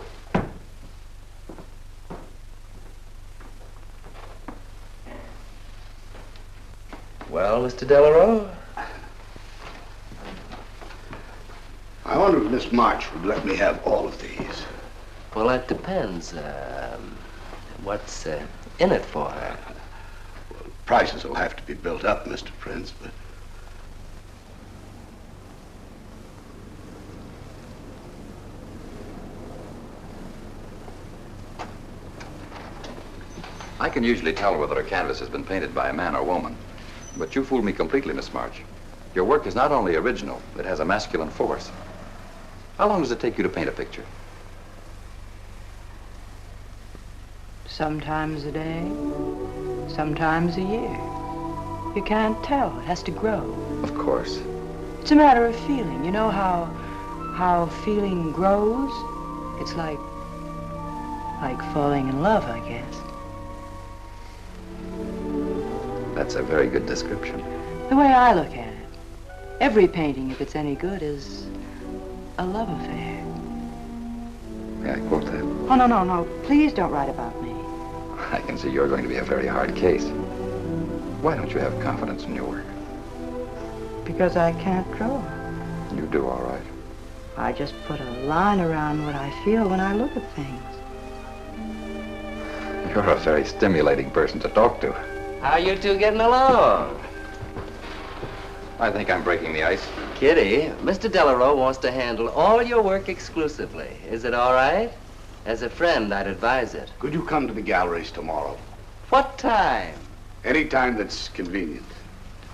Well, Mr. Delarue? I wonder if Miss March would let me have all of these. Well, that depends. What's in it for her? Well, prices will have to be built up, Mr. Prince, but... I can usually tell whether a canvas has been painted by a man or woman. But you fooled me completely, Miss March. Your work is not only original, it has a masculine force. How long does it take you to paint a picture? Sometimes a day, sometimes a year. You can't tell. It has to grow. Of course. It's a matter of feeling. You know how feeling grows? It's like falling in love, I guess. That's a very good description. The way I look at it, every painting, if it's any good, is a love affair. May I quote that? Oh, no. Please don't write about me. I can see you're going to be a very hard case. Why don't you have confidence in your work? Because I can't draw. You do all right. I just put a line around what I feel when I look at things. You're a very stimulating person to talk to. How you two getting along? I think I'm breaking the ice. Kitty, Mr. Delarue wants to handle all your work exclusively. Is it all right? As a friend, I'd advise it. Could you come to the galleries tomorrow? What time? Any time that's convenient.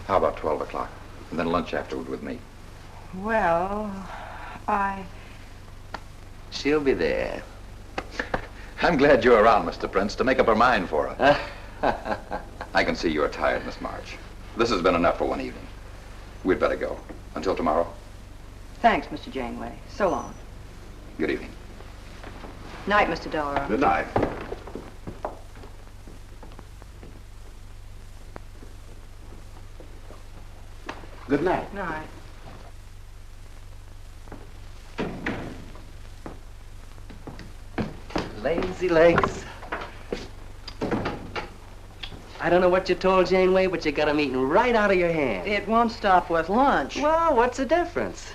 How about 12 o'clock? And then lunch afterward with me. Well, She'll be there. I'm glad you're around, Mr. Prince, to make up her mind for her. I can see you're tired, Miss March. This has been enough for one evening. We'd better go. Until tomorrow. Thanks, Mr. Janeway. So long. Good evening. Night, Mr. Delarue. Good night. Good night. Night. Lazy legs. I don't know what you told Janeway, but you got 'em eating right out of your hand. It won't stop with lunch. Well, what's the difference?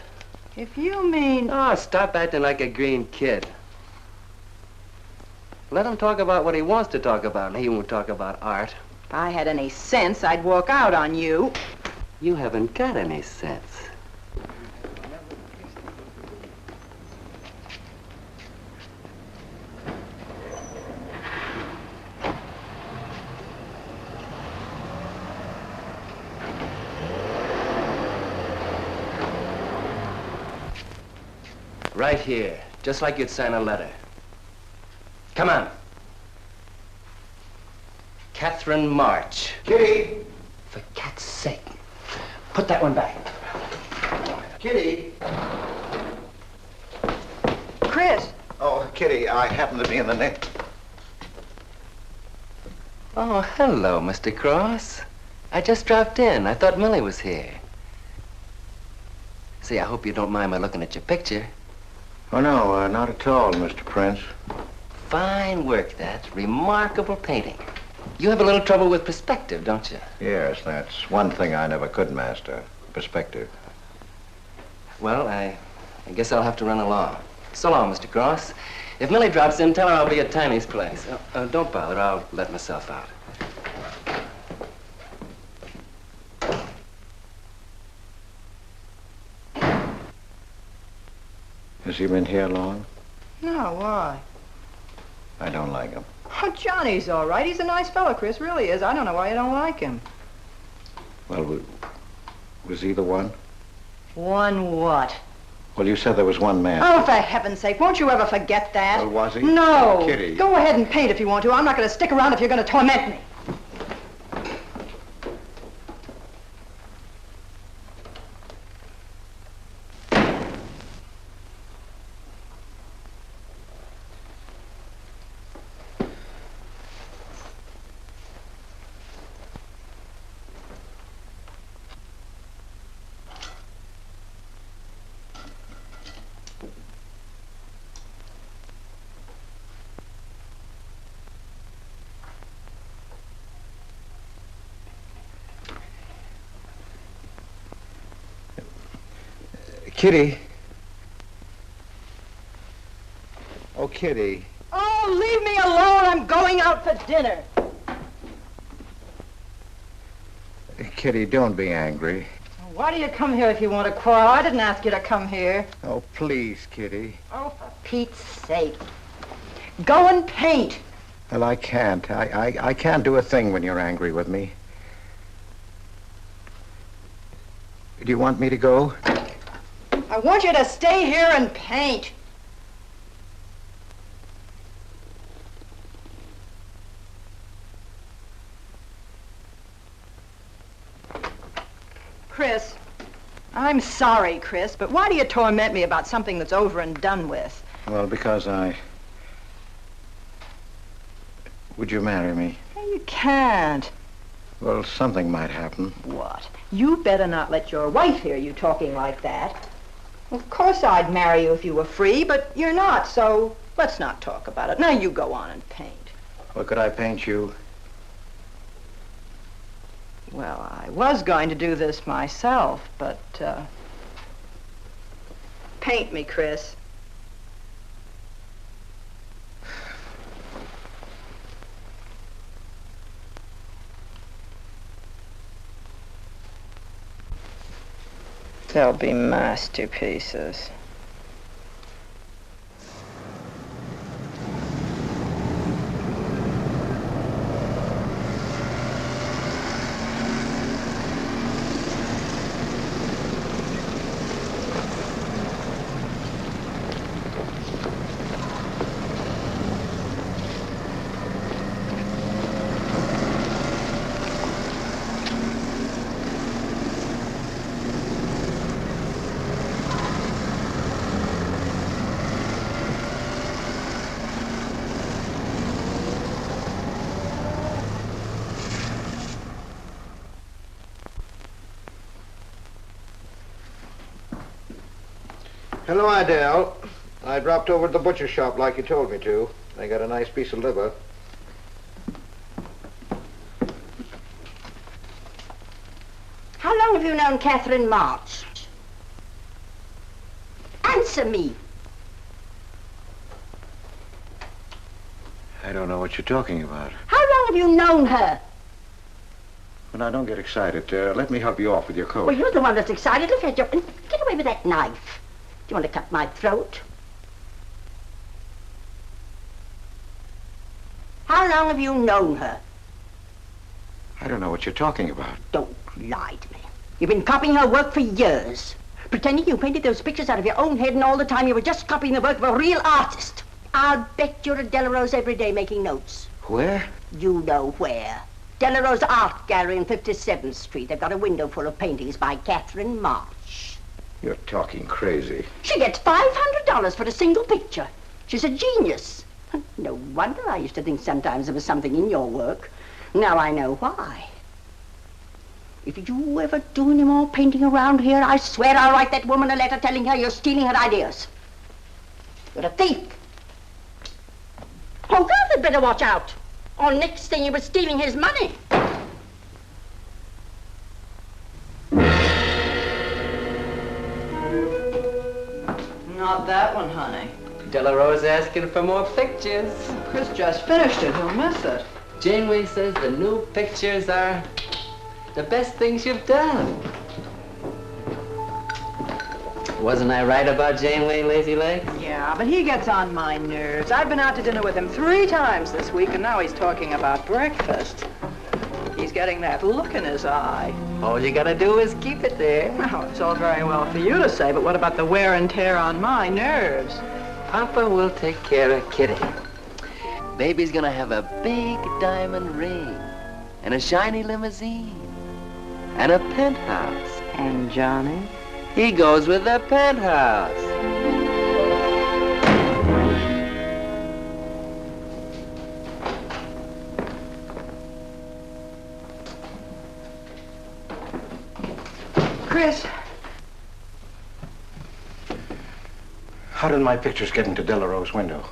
If you mean... Oh, stop acting like a green kid. Let him talk about what he wants to talk about, and he won't talk about art. If I had any sense, I'd walk out on you. You haven't got any sense. Right here, just like you'd sign a letter. Come on. Catherine March. Kitty! For cat's sake. Put that one back. Kitty! Chris! Oh, Kitty, I happen to be in the nick. Oh, hello, Mr. Cross. I just dropped in. I thought Millie was here. See, I hope you don't mind my looking at your picture. Oh, no, not at all, Mr. Prince. Fine work, that. Remarkable painting. You have a little trouble with perspective, don't you? Yes, that's one thing I never could master. Perspective. Well, I guess I'll have to run along. So long, Mr. Cross. If Millie drops in, tell her I'll be at Tiny's place. Don't bother. I'll let myself out. Has he been here long? No, why? I don't like him. Oh, Johnny's all right. He's a nice fellow, Chris, really is. I don't know why you don't like him. Well, was he the one? One what? Well, you said there was one man. Oh, for heaven's sake, won't you ever forget that? Well, was he? No. Oh, Kitty. Go ahead and paint if you want to. I'm not going to stick around if you're going to torment me. Kitty. Oh, Kitty. Oh, leave me alone. I'm going out for dinner. Kitty, don't be angry. Why do you come here if you want to quarrel? I didn't ask you to come here. Oh, please, Kitty. Oh, for Pete's sake. Go and paint. Well, I can't. I can't do a thing when you're angry with me. Do you want me to go? I want you to stay here and paint. Chris, I'm sorry, Chris, but why do you torment me about something that's over and done with? Well, because Would you marry me? You can't. Well, something might happen. What? You better not let your wife hear you talking like that. Of course I'd marry you if you were free, but you're not, so let's not talk about it. Now you go on and paint. Well, could I paint you? Well, I was going to do this myself, but, paint me, Chris. They'll be masterpieces. Hello, Adele. I dropped over to the butcher shop like you told me to. They got a nice piece of liver. have you known Catherine March? Answer me. I don't know what you're talking about. How long have you known her? Well, now, don't get excited. Let me help you off with your coat. Well, you're the one that's excited. Look at you. Get away with that knife. Do you want to cut my throat? How long have you known her? I don't know what you're talking about. Don't lie to me. You've been copying her work for years. Pretending you painted those pictures out of your own head, and all the time you were just copying the work of a real artist. I'll bet you're at Delarose every day making notes. Where? You know where. Delarose Art Gallery on 57th Street. They've got a window full of paintings by Catherine March. You're talking crazy. She gets $500 for a single picture. She's a genius. No wonder I used to think sometimes there was something in your work. Now I know why. If you ever do any more painting around here, I swear I'll write that woman a letter telling her you're stealing her ideas. You're a thief. Oh, God, they'd better watch out. Or next thing you were stealing his money. Not that one, honey. Delarose asking for more pictures. Chris just finished it. He'll miss it. Janeway says the new pictures are the best things you've done. Wasn't I right about Janeway, Lazy Legs? Yeah, but he gets on my nerves. I've been out to dinner with him 3 times this week, and now he's talking about breakfast. He's getting that look in his eye. All you gotta do is keep it there. Well, it's all very well for you to say, but what about the wear and tear on my nerves? Papa will take care of Kitty. Baby's gonna have a big diamond ring, and a shiny limousine, and a penthouse. And Johnny? He goes with the penthouse. Chris. How did my pictures get into Delarose's window?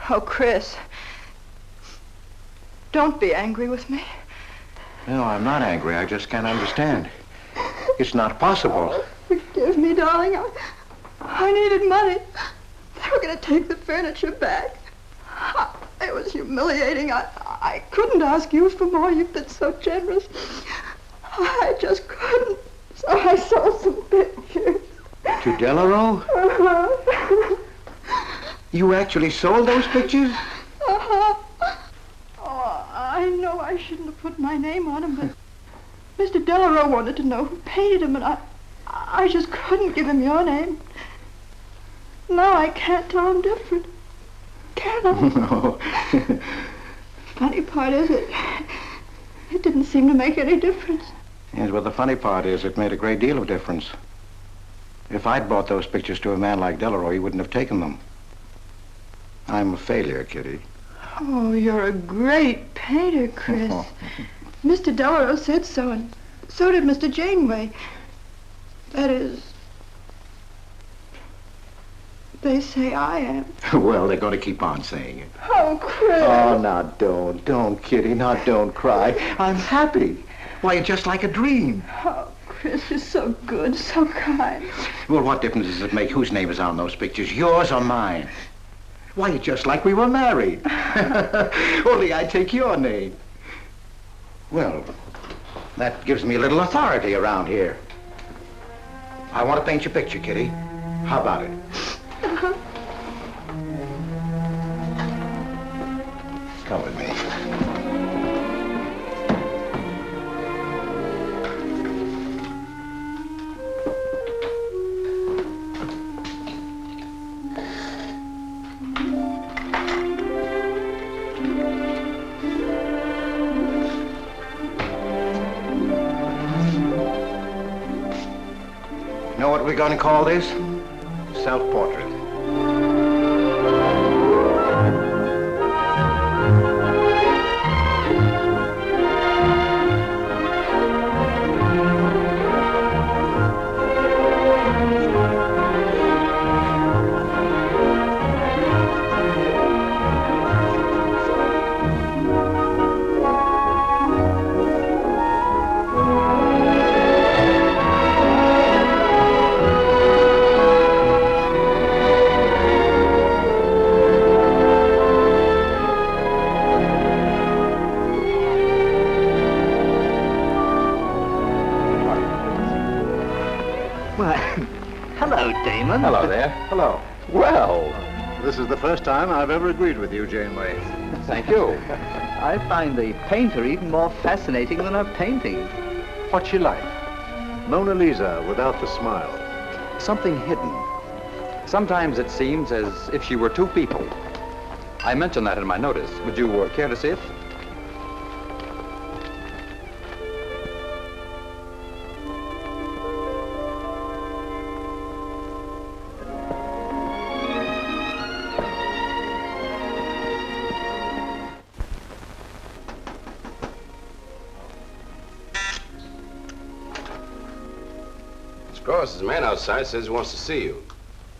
Oh, Chris. Don't be angry with me. No, I'm not angry. I just can't understand. It's not possible. Forgive me, darling. I needed money. They were going to take the furniture back. It was humiliating. I couldn't ask you for more. You've been so generous. I just couldn't. So I sold some pictures. To Delarose? Uh-huh. You actually sold those pictures? Uh-huh. Oh, I know I shouldn't have put my name on them, but Mr. Delarose wanted to know who painted them, and I just couldn't give him your name. Now I can't tell him different. Can I? No. Funny part is it didn't seem to make any difference. Yes, well, the funny part is it made a great deal of difference. If I'd bought those pictures to a man like Delarose, he wouldn't have taken them. I'm a failure, Kitty. Oh, you're a great painter, Chris. Mr. Delarose said so, and so did Mr. Janeway. That is, they say I am. Well, they're going to keep on saying it. Oh, Chris. Oh, now don't, Kitty. Now don't cry. I'm happy. Why, it's just like a dream. Oh, Chris, you're so good, so kind. Well, what difference does it make whose name is on those pictures, yours or mine? Why, it's just like we were married. Only I take your name. Well, that gives me a little authority around here. I want to paint your picture, Kitty. How about it? Come with me. Know what we're going to call this? Self-portrait. Why, hello, Damon. Hello there. Hello. Well, This is the first time I've ever agreed with you, Janeway. thank you. I find the painter even more fascinating than her painting. What's she like? Mona Lisa without the smile. Something hidden. Sometimes it seems as if she were two people. I mentioned that in my notice. Would you care to see it? Cross, the man outside says he wants to see you.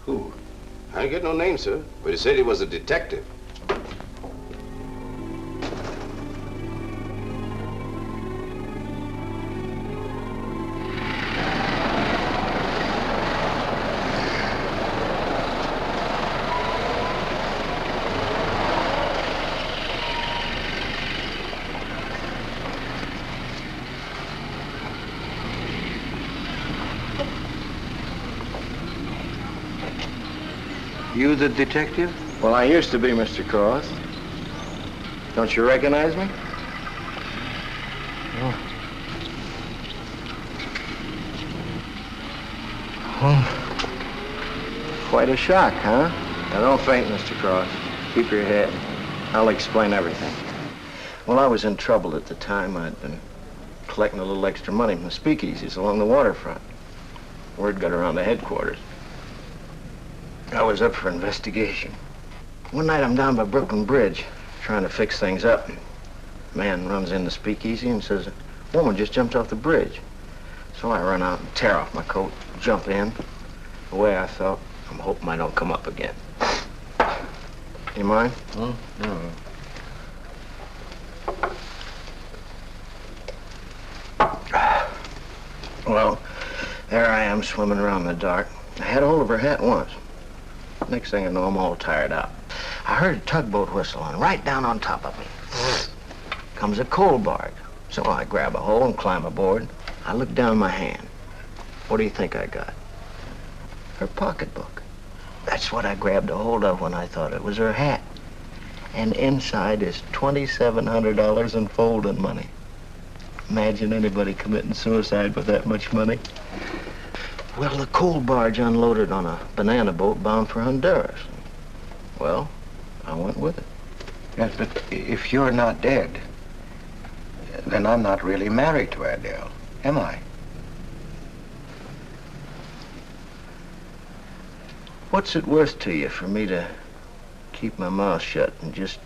Who? I didn't get no name, sir, but he said he was a detective. You the detective? Well, I used to be, Mr. Cross. Don't you recognize me? Oh. Quite a shock, huh? Now, don't faint, Mr. Cross. Keep your head. I'll explain everything. Well, I was in trouble at the time. I'd been collecting a little extra money from the speakeasies along the waterfront. Word got around to headquarters. I was up for investigation. One night I'm down by Brooklyn Bridge trying to fix things up. A man runs in the speakeasy and says, a woman just jumped off the bridge. So I run out and tear off my coat, jump in. The way I felt, I'm hoping I don't come up again. You mind? No. Well, there I am swimming around in the dark. I had hold of her hat once. Next thing I know, I'm all tired out. I heard a tugboat whistle on right down on top of me. Comes a coal barge. So I grab a hole and climb aboard. I look down my hand. What do you think I got? Her pocketbook. That's what I grabbed a hold of when I thought it was her hat. And inside is $2,700 in folding money. Imagine anybody committing suicide with that much money. Well, the coal barge unloaded on a banana boat bound for Honduras. Well, I went with it. Yes, but if you're not dead, then I'm not really married to Adele, am I? What's it worth to you for me to keep my mouth shut and just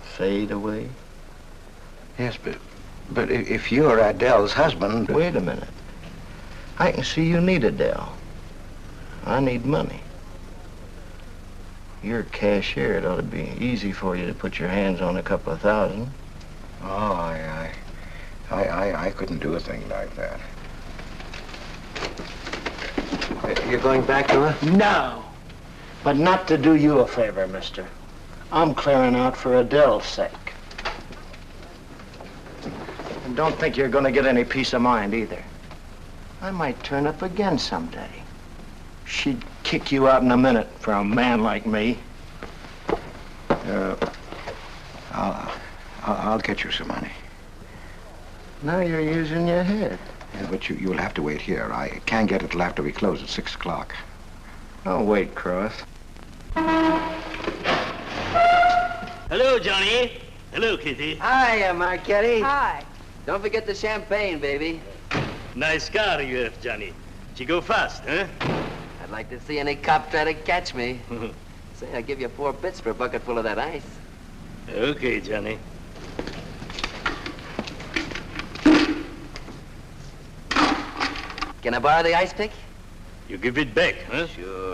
fade away? Yes, but if you're Adele's husband... Wait a minute. I can see you need Adele. I need money. You're a cashier. It ought to be easy for you to put your hands on a couple of thousand. Oh, I couldn't do a thing like that. You're going back to her? No. But not to do you a favor, mister. I'm clearing out for Adele's sake. And don't think you're going to get any peace of mind either. I might turn up again someday. She'd kick you out in a minute for a man like me. I'll get you some money. Now you're using your head. Yeah, but you'll have to wait here. I can't get it till after we close at 6 o'clock. I'll wait, Cross. Hello, Johnny. Hello, Kitty. Hi, Margaret. Hi. Don't forget the champagne, baby. Nice car you have, Johnny. She go fast, huh? I'd like to see any cop try to catch me. Say, I'll give you 4 bits for a bucket full of that ice. Okay, Johnny. Can I borrow the ice pick? You give it back, huh?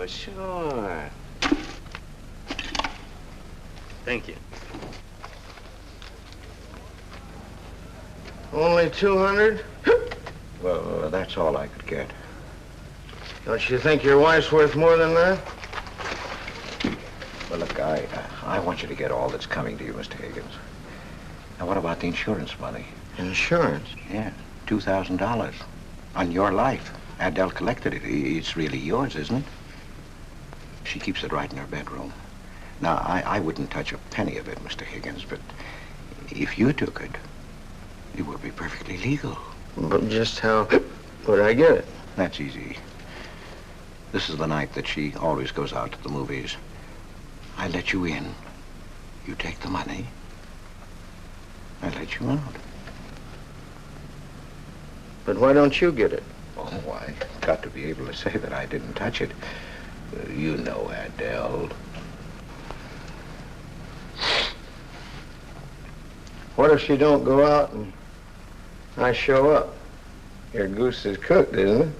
Sure. Thank you. Only 200? Well, that's all I could get. Don't you think your wife's worth more than that? Well, look, I want you to get all that's coming to you, Mr. Higgins. Now, what about the insurance money? Insurance? Yeah, $2,000 on your life. Adele collected it. It's really yours, isn't it? She keeps it right in her bedroom. Now, I wouldn't touch a penny of it, Mr. Higgins, but if you took it, it would be perfectly legal. But just how would I get it? That's easy. This is the night that she always goes out to the movies. I let you in. You take the money. I let you out. But why don't you get it? Oh, I got to be able to say that I didn't touch it. You know, Adele. What if she don't go out and I show up? Your goose is cooked, isn't it?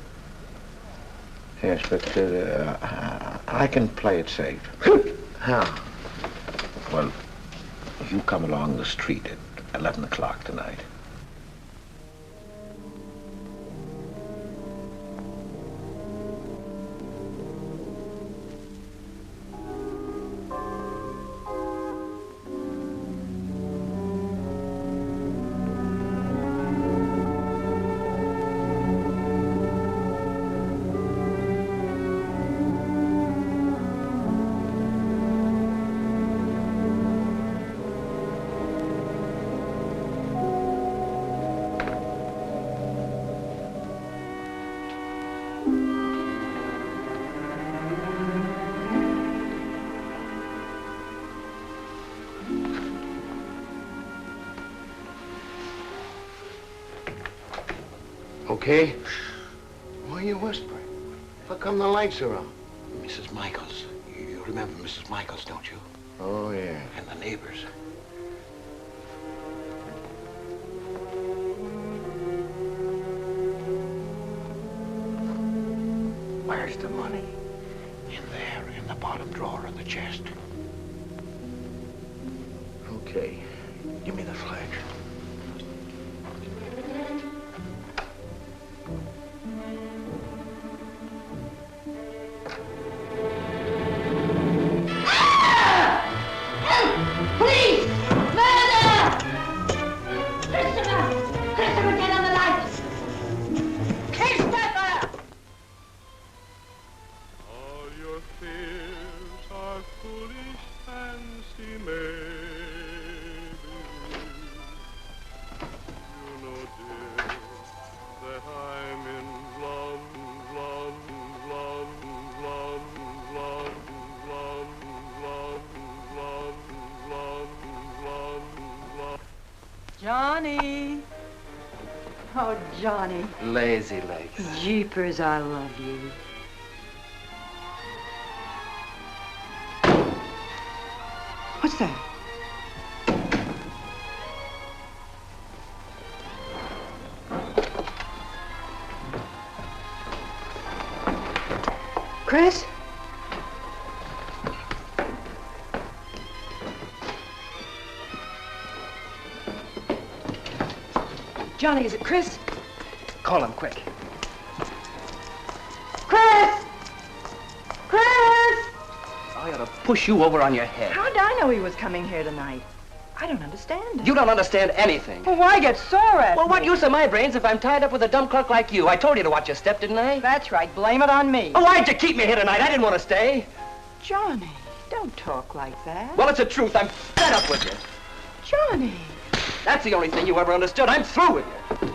Yes, but I can play it safe. How? Well, you come along the street at 11 o'clock tonight. Okay? Why are you whispering? How come the lights are on? Mrs. Michaels. You remember Mrs. Michaels, don't you? Oh, yeah. And the neighbors. Where's the money? In there, in the bottom drawer of the chest. Okay. Give me the flash. Please! Murder! Christopher! Christopher, get on the lights! Christopher! All your fears are foolish fancy maybe. You know, dear, that I'm in love, love, love, love, love, love, love, love, love, love, love. Johnny. Oh, Johnny. Lazy legs. Jeepers, I love you. What's that? Chris? Johnny, is it Chris? Call him quick. Chris! Chris! I ought to push you over on your head. How'd I know he was coming here tonight? I don't understand. You don't understand anything. Well, why get sore at Well, what me? use are my brains if I'm tied up with a dumb clerk like you? I told you to watch your step, didn't I? That's right. Blame it on me. Oh, why'd you keep me here tonight? I didn't want to stay. Johnny, don't talk like that. Well, it's the truth. I'm fed up with you. Johnny. That's the only thing you ever understood. I'm through with you.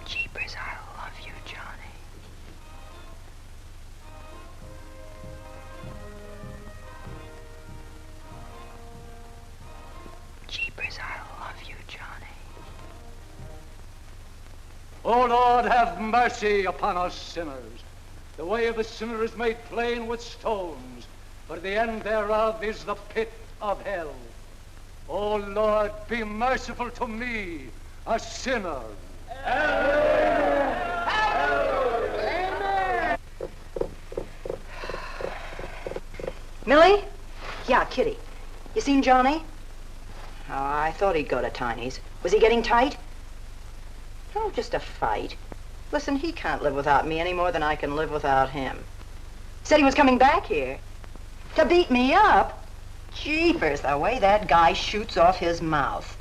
Jeepers, I love you, Johnny. Jeepers, I love you, Johnny. O Lord, have mercy upon us sinners. The way of the sinner is made plain with stones, but the end thereof is the pit of hell. O Lord, be merciful to me, a sinner. Millie? Yeah, Kitty. You seen Johnny? Oh, I thought he'd go to Tiny's. Was he getting tight? Oh, just a fight. Listen, he can't live without me any more than I can live without him. Said he was coming back here. To beat me up? Jeepers, the way that guy shoots off his mouth.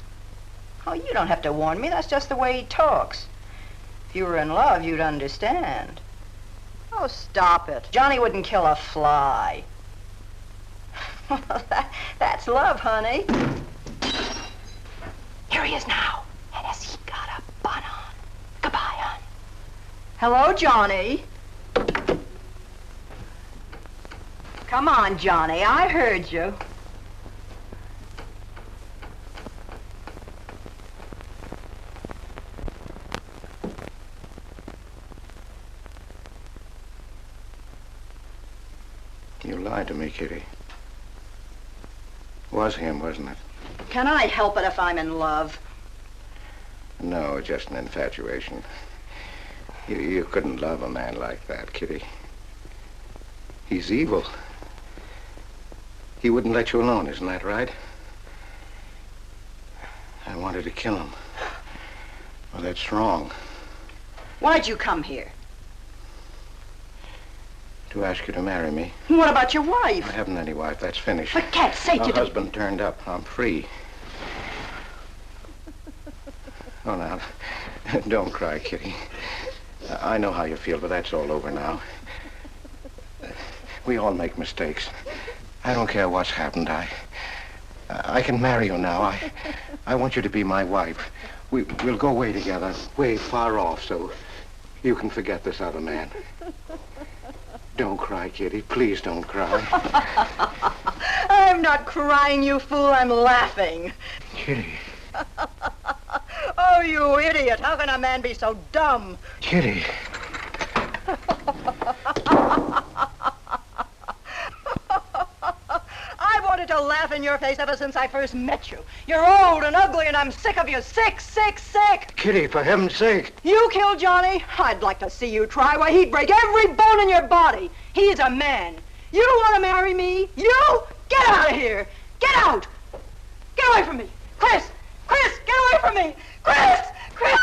Oh, you don't have to warn me. That's just the way he talks. If you were in love, you'd understand. Oh, stop it. Johnny wouldn't kill a fly. That's love, honey. Here he is now. And has he got a bun on? Goodbye, hon. Hello, Johnny. Come on, Johnny. I heard you. You lied to me, Kitty. It was him, wasn't it? Can I help it if I'm in love? No, just an infatuation. You couldn't love a man like that, Kitty. He's evil. He wouldn't let you alone, isn't that right? I wanted to kill him. Well, that's wrong. Why'd you come here? To ask you to marry me. What about your wife? I haven't any wife. That's finished. For cat's sake, My you husband turned up. I'm free. Oh, now, don't cry, Kitty. I know how you feel, but that's all over now. We all make mistakes. I don't care what's happened. I can marry you now. I want you to be my wife. We'll go away together, way far off, so you can forget this other man. Don't cry, Kitty. Please don't cry. I'm not crying, you fool. I'm laughing. Kitty. Oh, you idiot. How can a man be so dumb? Kitty. I wanted to laugh in your face ever since I first met you. You're old and ugly, and I'm sick of you. Sick, sick, sick. Kitty, for heaven's sake. You killed Johnny? I'd like to see you try. Why, he'd break every bone in your body. He's a man. You don't want to marry me? You? Get out of here. Get out. Get away from me. Chris! Chris, get away from me. Chris! Chris!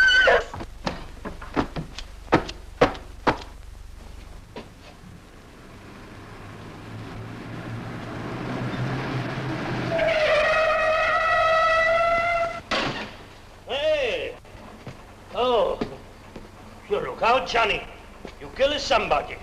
Hey! Oh, you look out, Johnny. You kill somebody.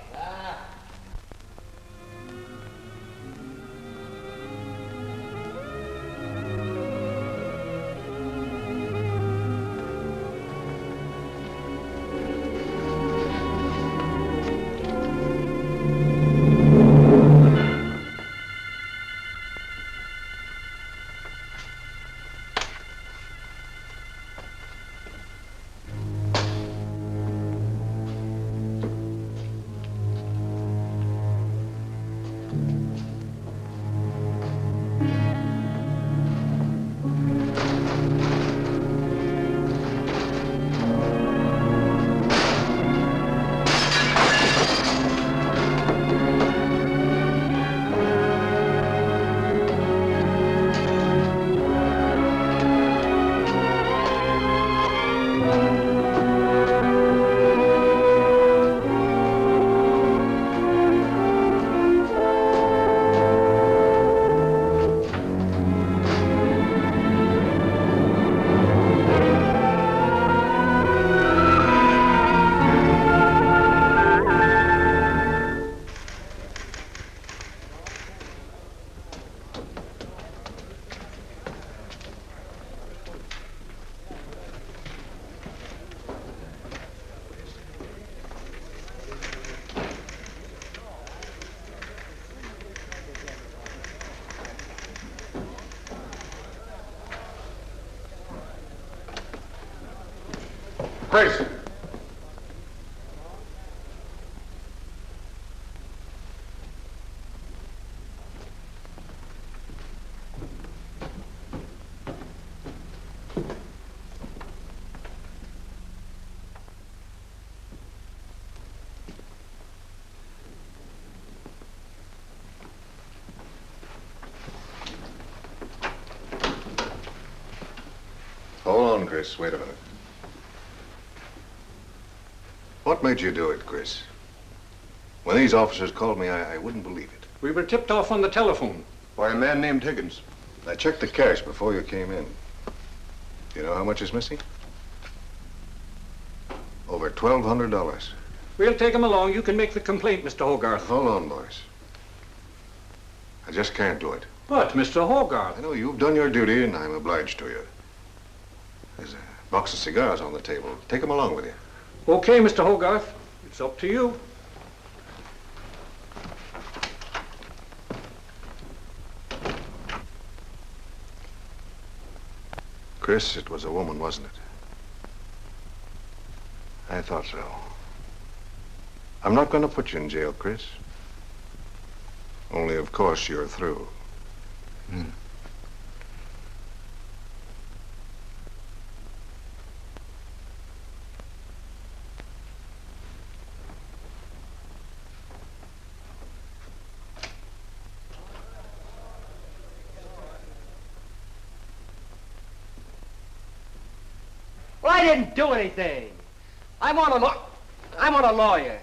Chris. Hold on, Chris. Wait a minute. What made you do it, Chris? When these officers called me, I wouldn't believe it. We were tipped off on the telephone. By a man named Higgins. I checked the cash before you came in. You know how much is missing? Over $1,200. We'll take him along. You can make the complaint, Mr. Hogarth. Hold on, boys. I just can't do it. What, Mr. Hogarth? I know you've done your duty, and I'm obliged to you. There's a box of cigars on the table. Take them along with you. Okay, Mr. Hogarth. It's up to you. Chris, it was a woman, wasn't it? I thought so. I'm not going to put you in jail, Chris. Only, of course, you're through. Well, I didn't do anything. I want a lawyer.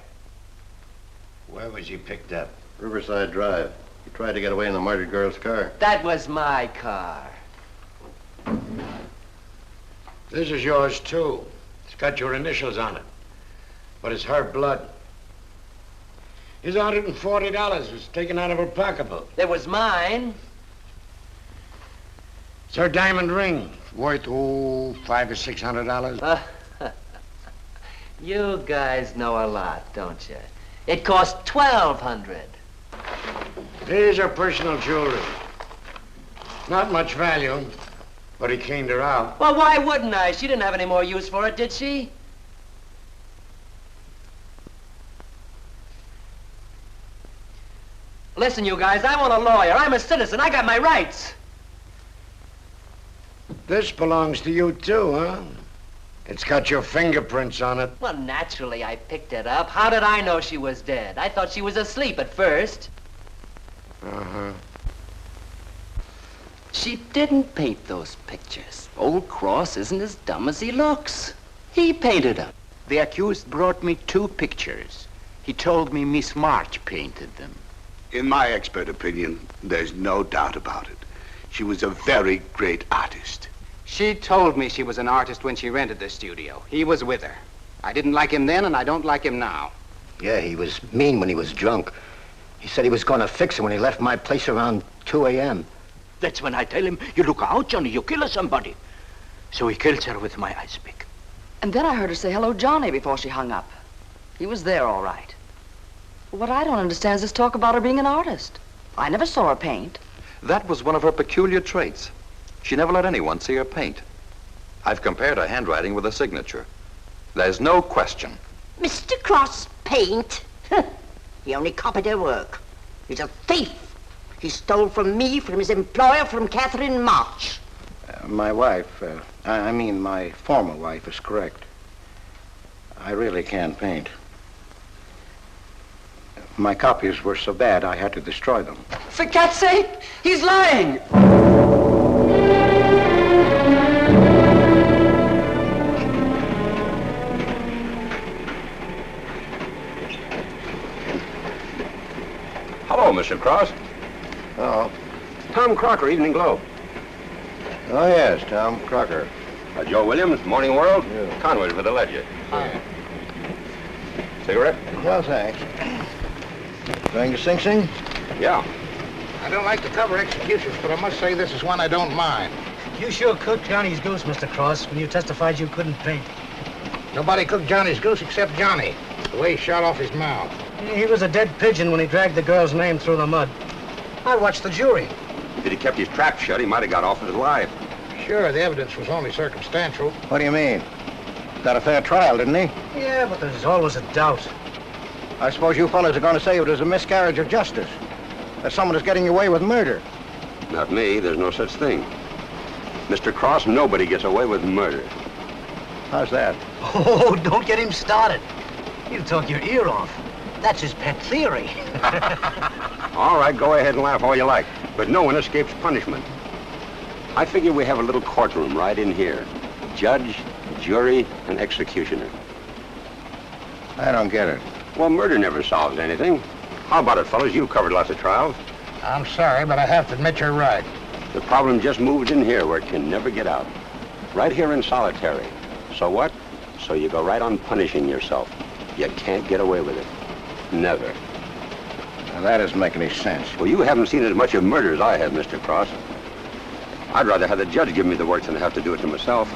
Where was he picked up? Riverside Drive. He tried to get away in the murdered girl's car. That was my car. This is yours, too. It's got your initials on it. But it's her blood. His $140 was taken out of her pocketbook. It was mine. It's her diamond ring. Worth, $500 or $600. You guys know a lot, don't you? It cost $1,200. Here's her personal jewelry. Not much value, but he cleaned her out. Well, why wouldn't I? She didn't have any more use for it, did she? Listen, you guys, I want a lawyer. I'm a citizen. I got my rights. This belongs to you, too, huh? It's got your fingerprints on it. Well, naturally, I picked it up. How did I know she was dead? I thought she was asleep at first. Uh-huh. She didn't paint those pictures. Old Cross isn't as dumb as he looks. He painted them. The accused brought me 2 pictures. He told me Miss March painted them. In my expert opinion, there's no doubt about it. She was a very great artist. She told me she was an artist when she rented the studio. He was with her. I didn't like him then, and I don't like him now. Yeah, he was mean when he was drunk. He said he was going to fix her when he left my place around 2 a.m. That's when I tell him, you look out, Johnny, you kill somebody. So he kills her with my ice pick. And then I heard her say hello, Johnny, before she hung up. He was there, all right. What I don't understand is this talk about her being an artist. I never saw her paint. That was one of her peculiar traits. She never let anyone see her paint. I've compared her handwriting with her signature. There's no question. Mr. Cross paint? He only copied her work. He's a thief. He stole from me, from his employer, from Catherine March. My wife, I mean my former wife, is correct. I really can't paint. My copies were so bad I had to destroy them. For cat's sake, he's lying! Hello, Mr. Cross. Oh. Tom Crocker, Evening Globe. Oh, yes, Tom Crocker. Joe Williams, Morning World. Yeah. Conway for the Ledger. Yeah. Cigarette? No, thanks. Going to Sing Sing? Yeah. I don't like to cover executions, but I must say this is one I don't mind. You sure cooked Johnny's goose, Mr. Cross, when you testified you couldn't paint. Nobody cooked Johnny's goose except Johnny. The way he shot off his mouth. He was a dead pigeon when he dragged the girl's name through the mud. I watched the jury. If he'd kept his trap shut, he might have got off with his life. Sure, the evidence was only circumstantial. What do you mean? Got a fair trial, didn't he? Yeah, but there's always a doubt. I suppose you fellas are going to say it was a miscarriage of justice. That someone is getting away with murder. Not me. There's no such thing. Mr. Cross, nobody gets away with murder. How's that? Oh, don't get him started. He'll talk your ear off. That's his pet theory. All right, go ahead and laugh all you like, but no one escapes punishment. I figure we have a little courtroom right in here. Judge, jury, and executioner. I don't get it. Well, murder never solves anything. How about it, fellas? You've covered lots of trials. I'm sorry, but I have to admit you're right. The problem just moved in here where it can never get out. Right here in solitary. So what? So you go right on punishing yourself. You can't get away with it. Never. Now, that doesn't make any sense. Well, you haven't seen as much of murder as I have, Mr. Cross. I'd rather have the judge give me the work than have to do it to myself.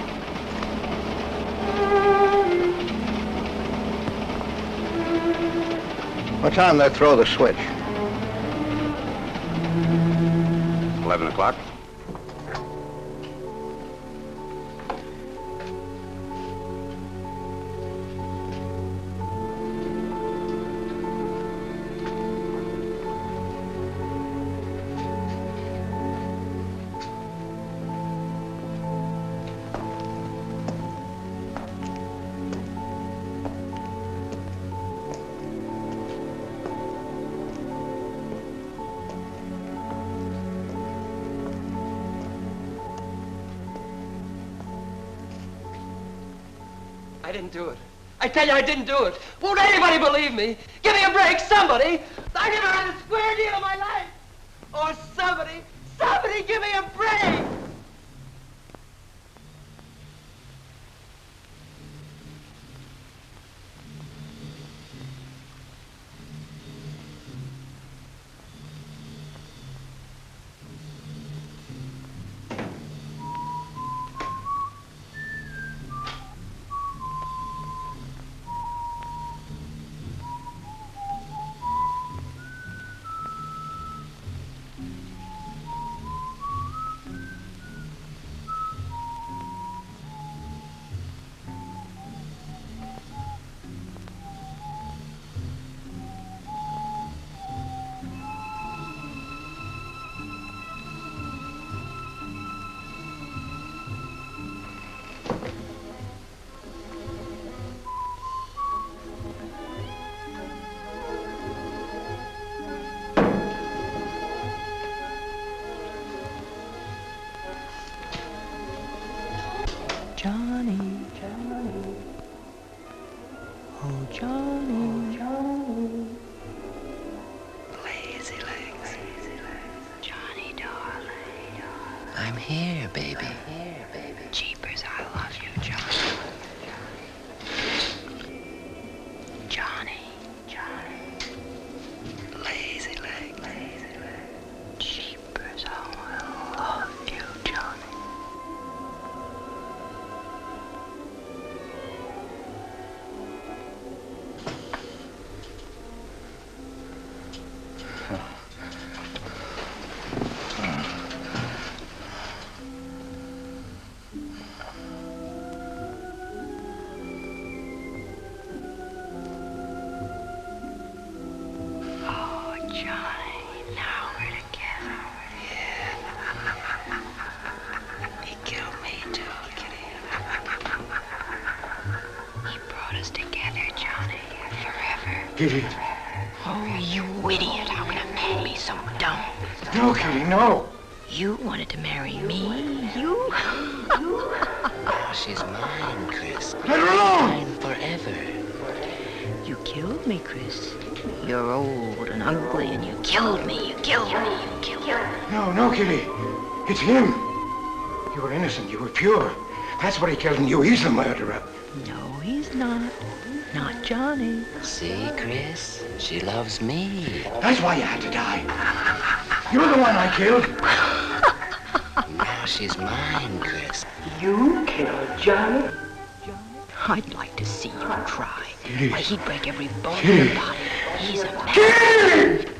What time they throw the switch? 11 o'clock. I didn't do it. I tell you, I didn't do it. Won't anybody believe me? Give me a break, somebody. I never had a square deal in my life. Or somebody give me a break. Johnny, Johnny, oh Johnny, Johnny, Lazy legs. Johnny, darling. I'm here, baby. Jeepers, I love you, Johnny. Johnny, Johnny. Lazy legs. Jeepers, I love you, Johnny. Kitty. Oh, you idiot. How can a man be so dumb? No, Kitty, no. You wanted to marry me? You? Oh, she's mine, Chris. Let her alone! Mine forever. You killed me, Chris. You're old and ugly, and you killed me. You killed me. You killed me. No, Kitty. It's him. You were innocent. You were pure. That's what he killed in you. He's the murderer. No, he's not. Not Johnny. See, Chris? She loves me. That's why you had to die. You're the one I killed. Now she's mine, Chris. You killed Johnny? I'd like to see you try. Kitty. Why, he'd break every bone in Kitty. your body. He's a man. Kitty!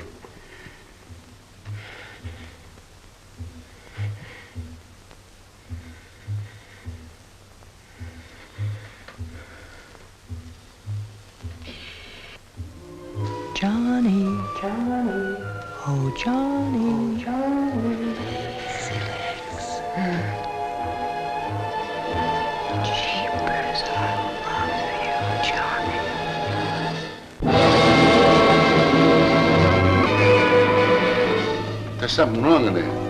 Johnny, Johnny, oh Johnny, Johnny. Jeepers, I love you, Johnny. There's something wrong in there.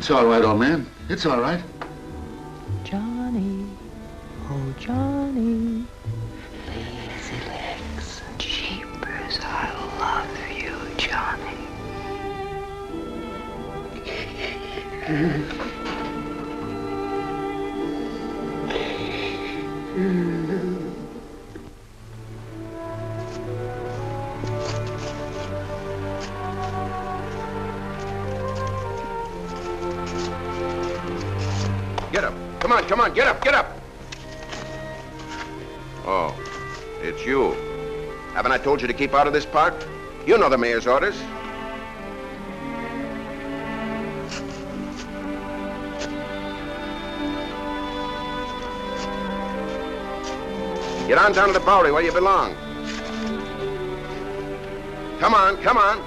It's all right, old man. It's all right. Johnny, oh Johnny. Lazy legs. Jeepers, I love you, Johnny. Get up. Come on, get up, get up. Oh, it's you. Haven't I told you to keep out of this park? You know the mayor's orders. Get on down to the Bowery where you belong. Come on, come on.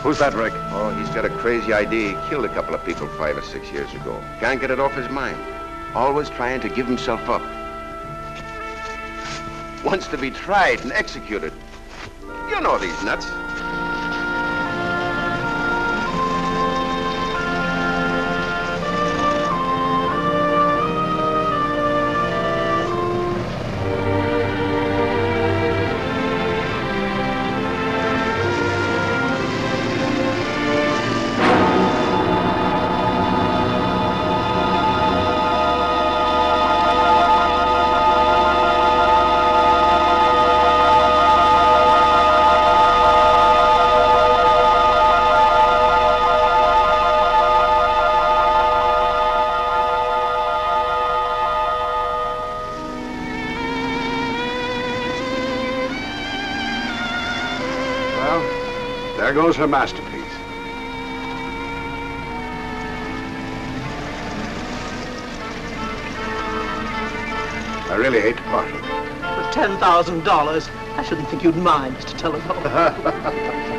Who's that, Rick? Oh, he's got a crazy idea. He killed a couple of people 5 or 6 years ago. Can't get it off his mind. Always trying to give himself up. Wants to be tried and executed. You know these nuts. There goes her masterpiece. I really hate to part with it. For $10,000, I shouldn't think you'd mind, Mr. Telephone.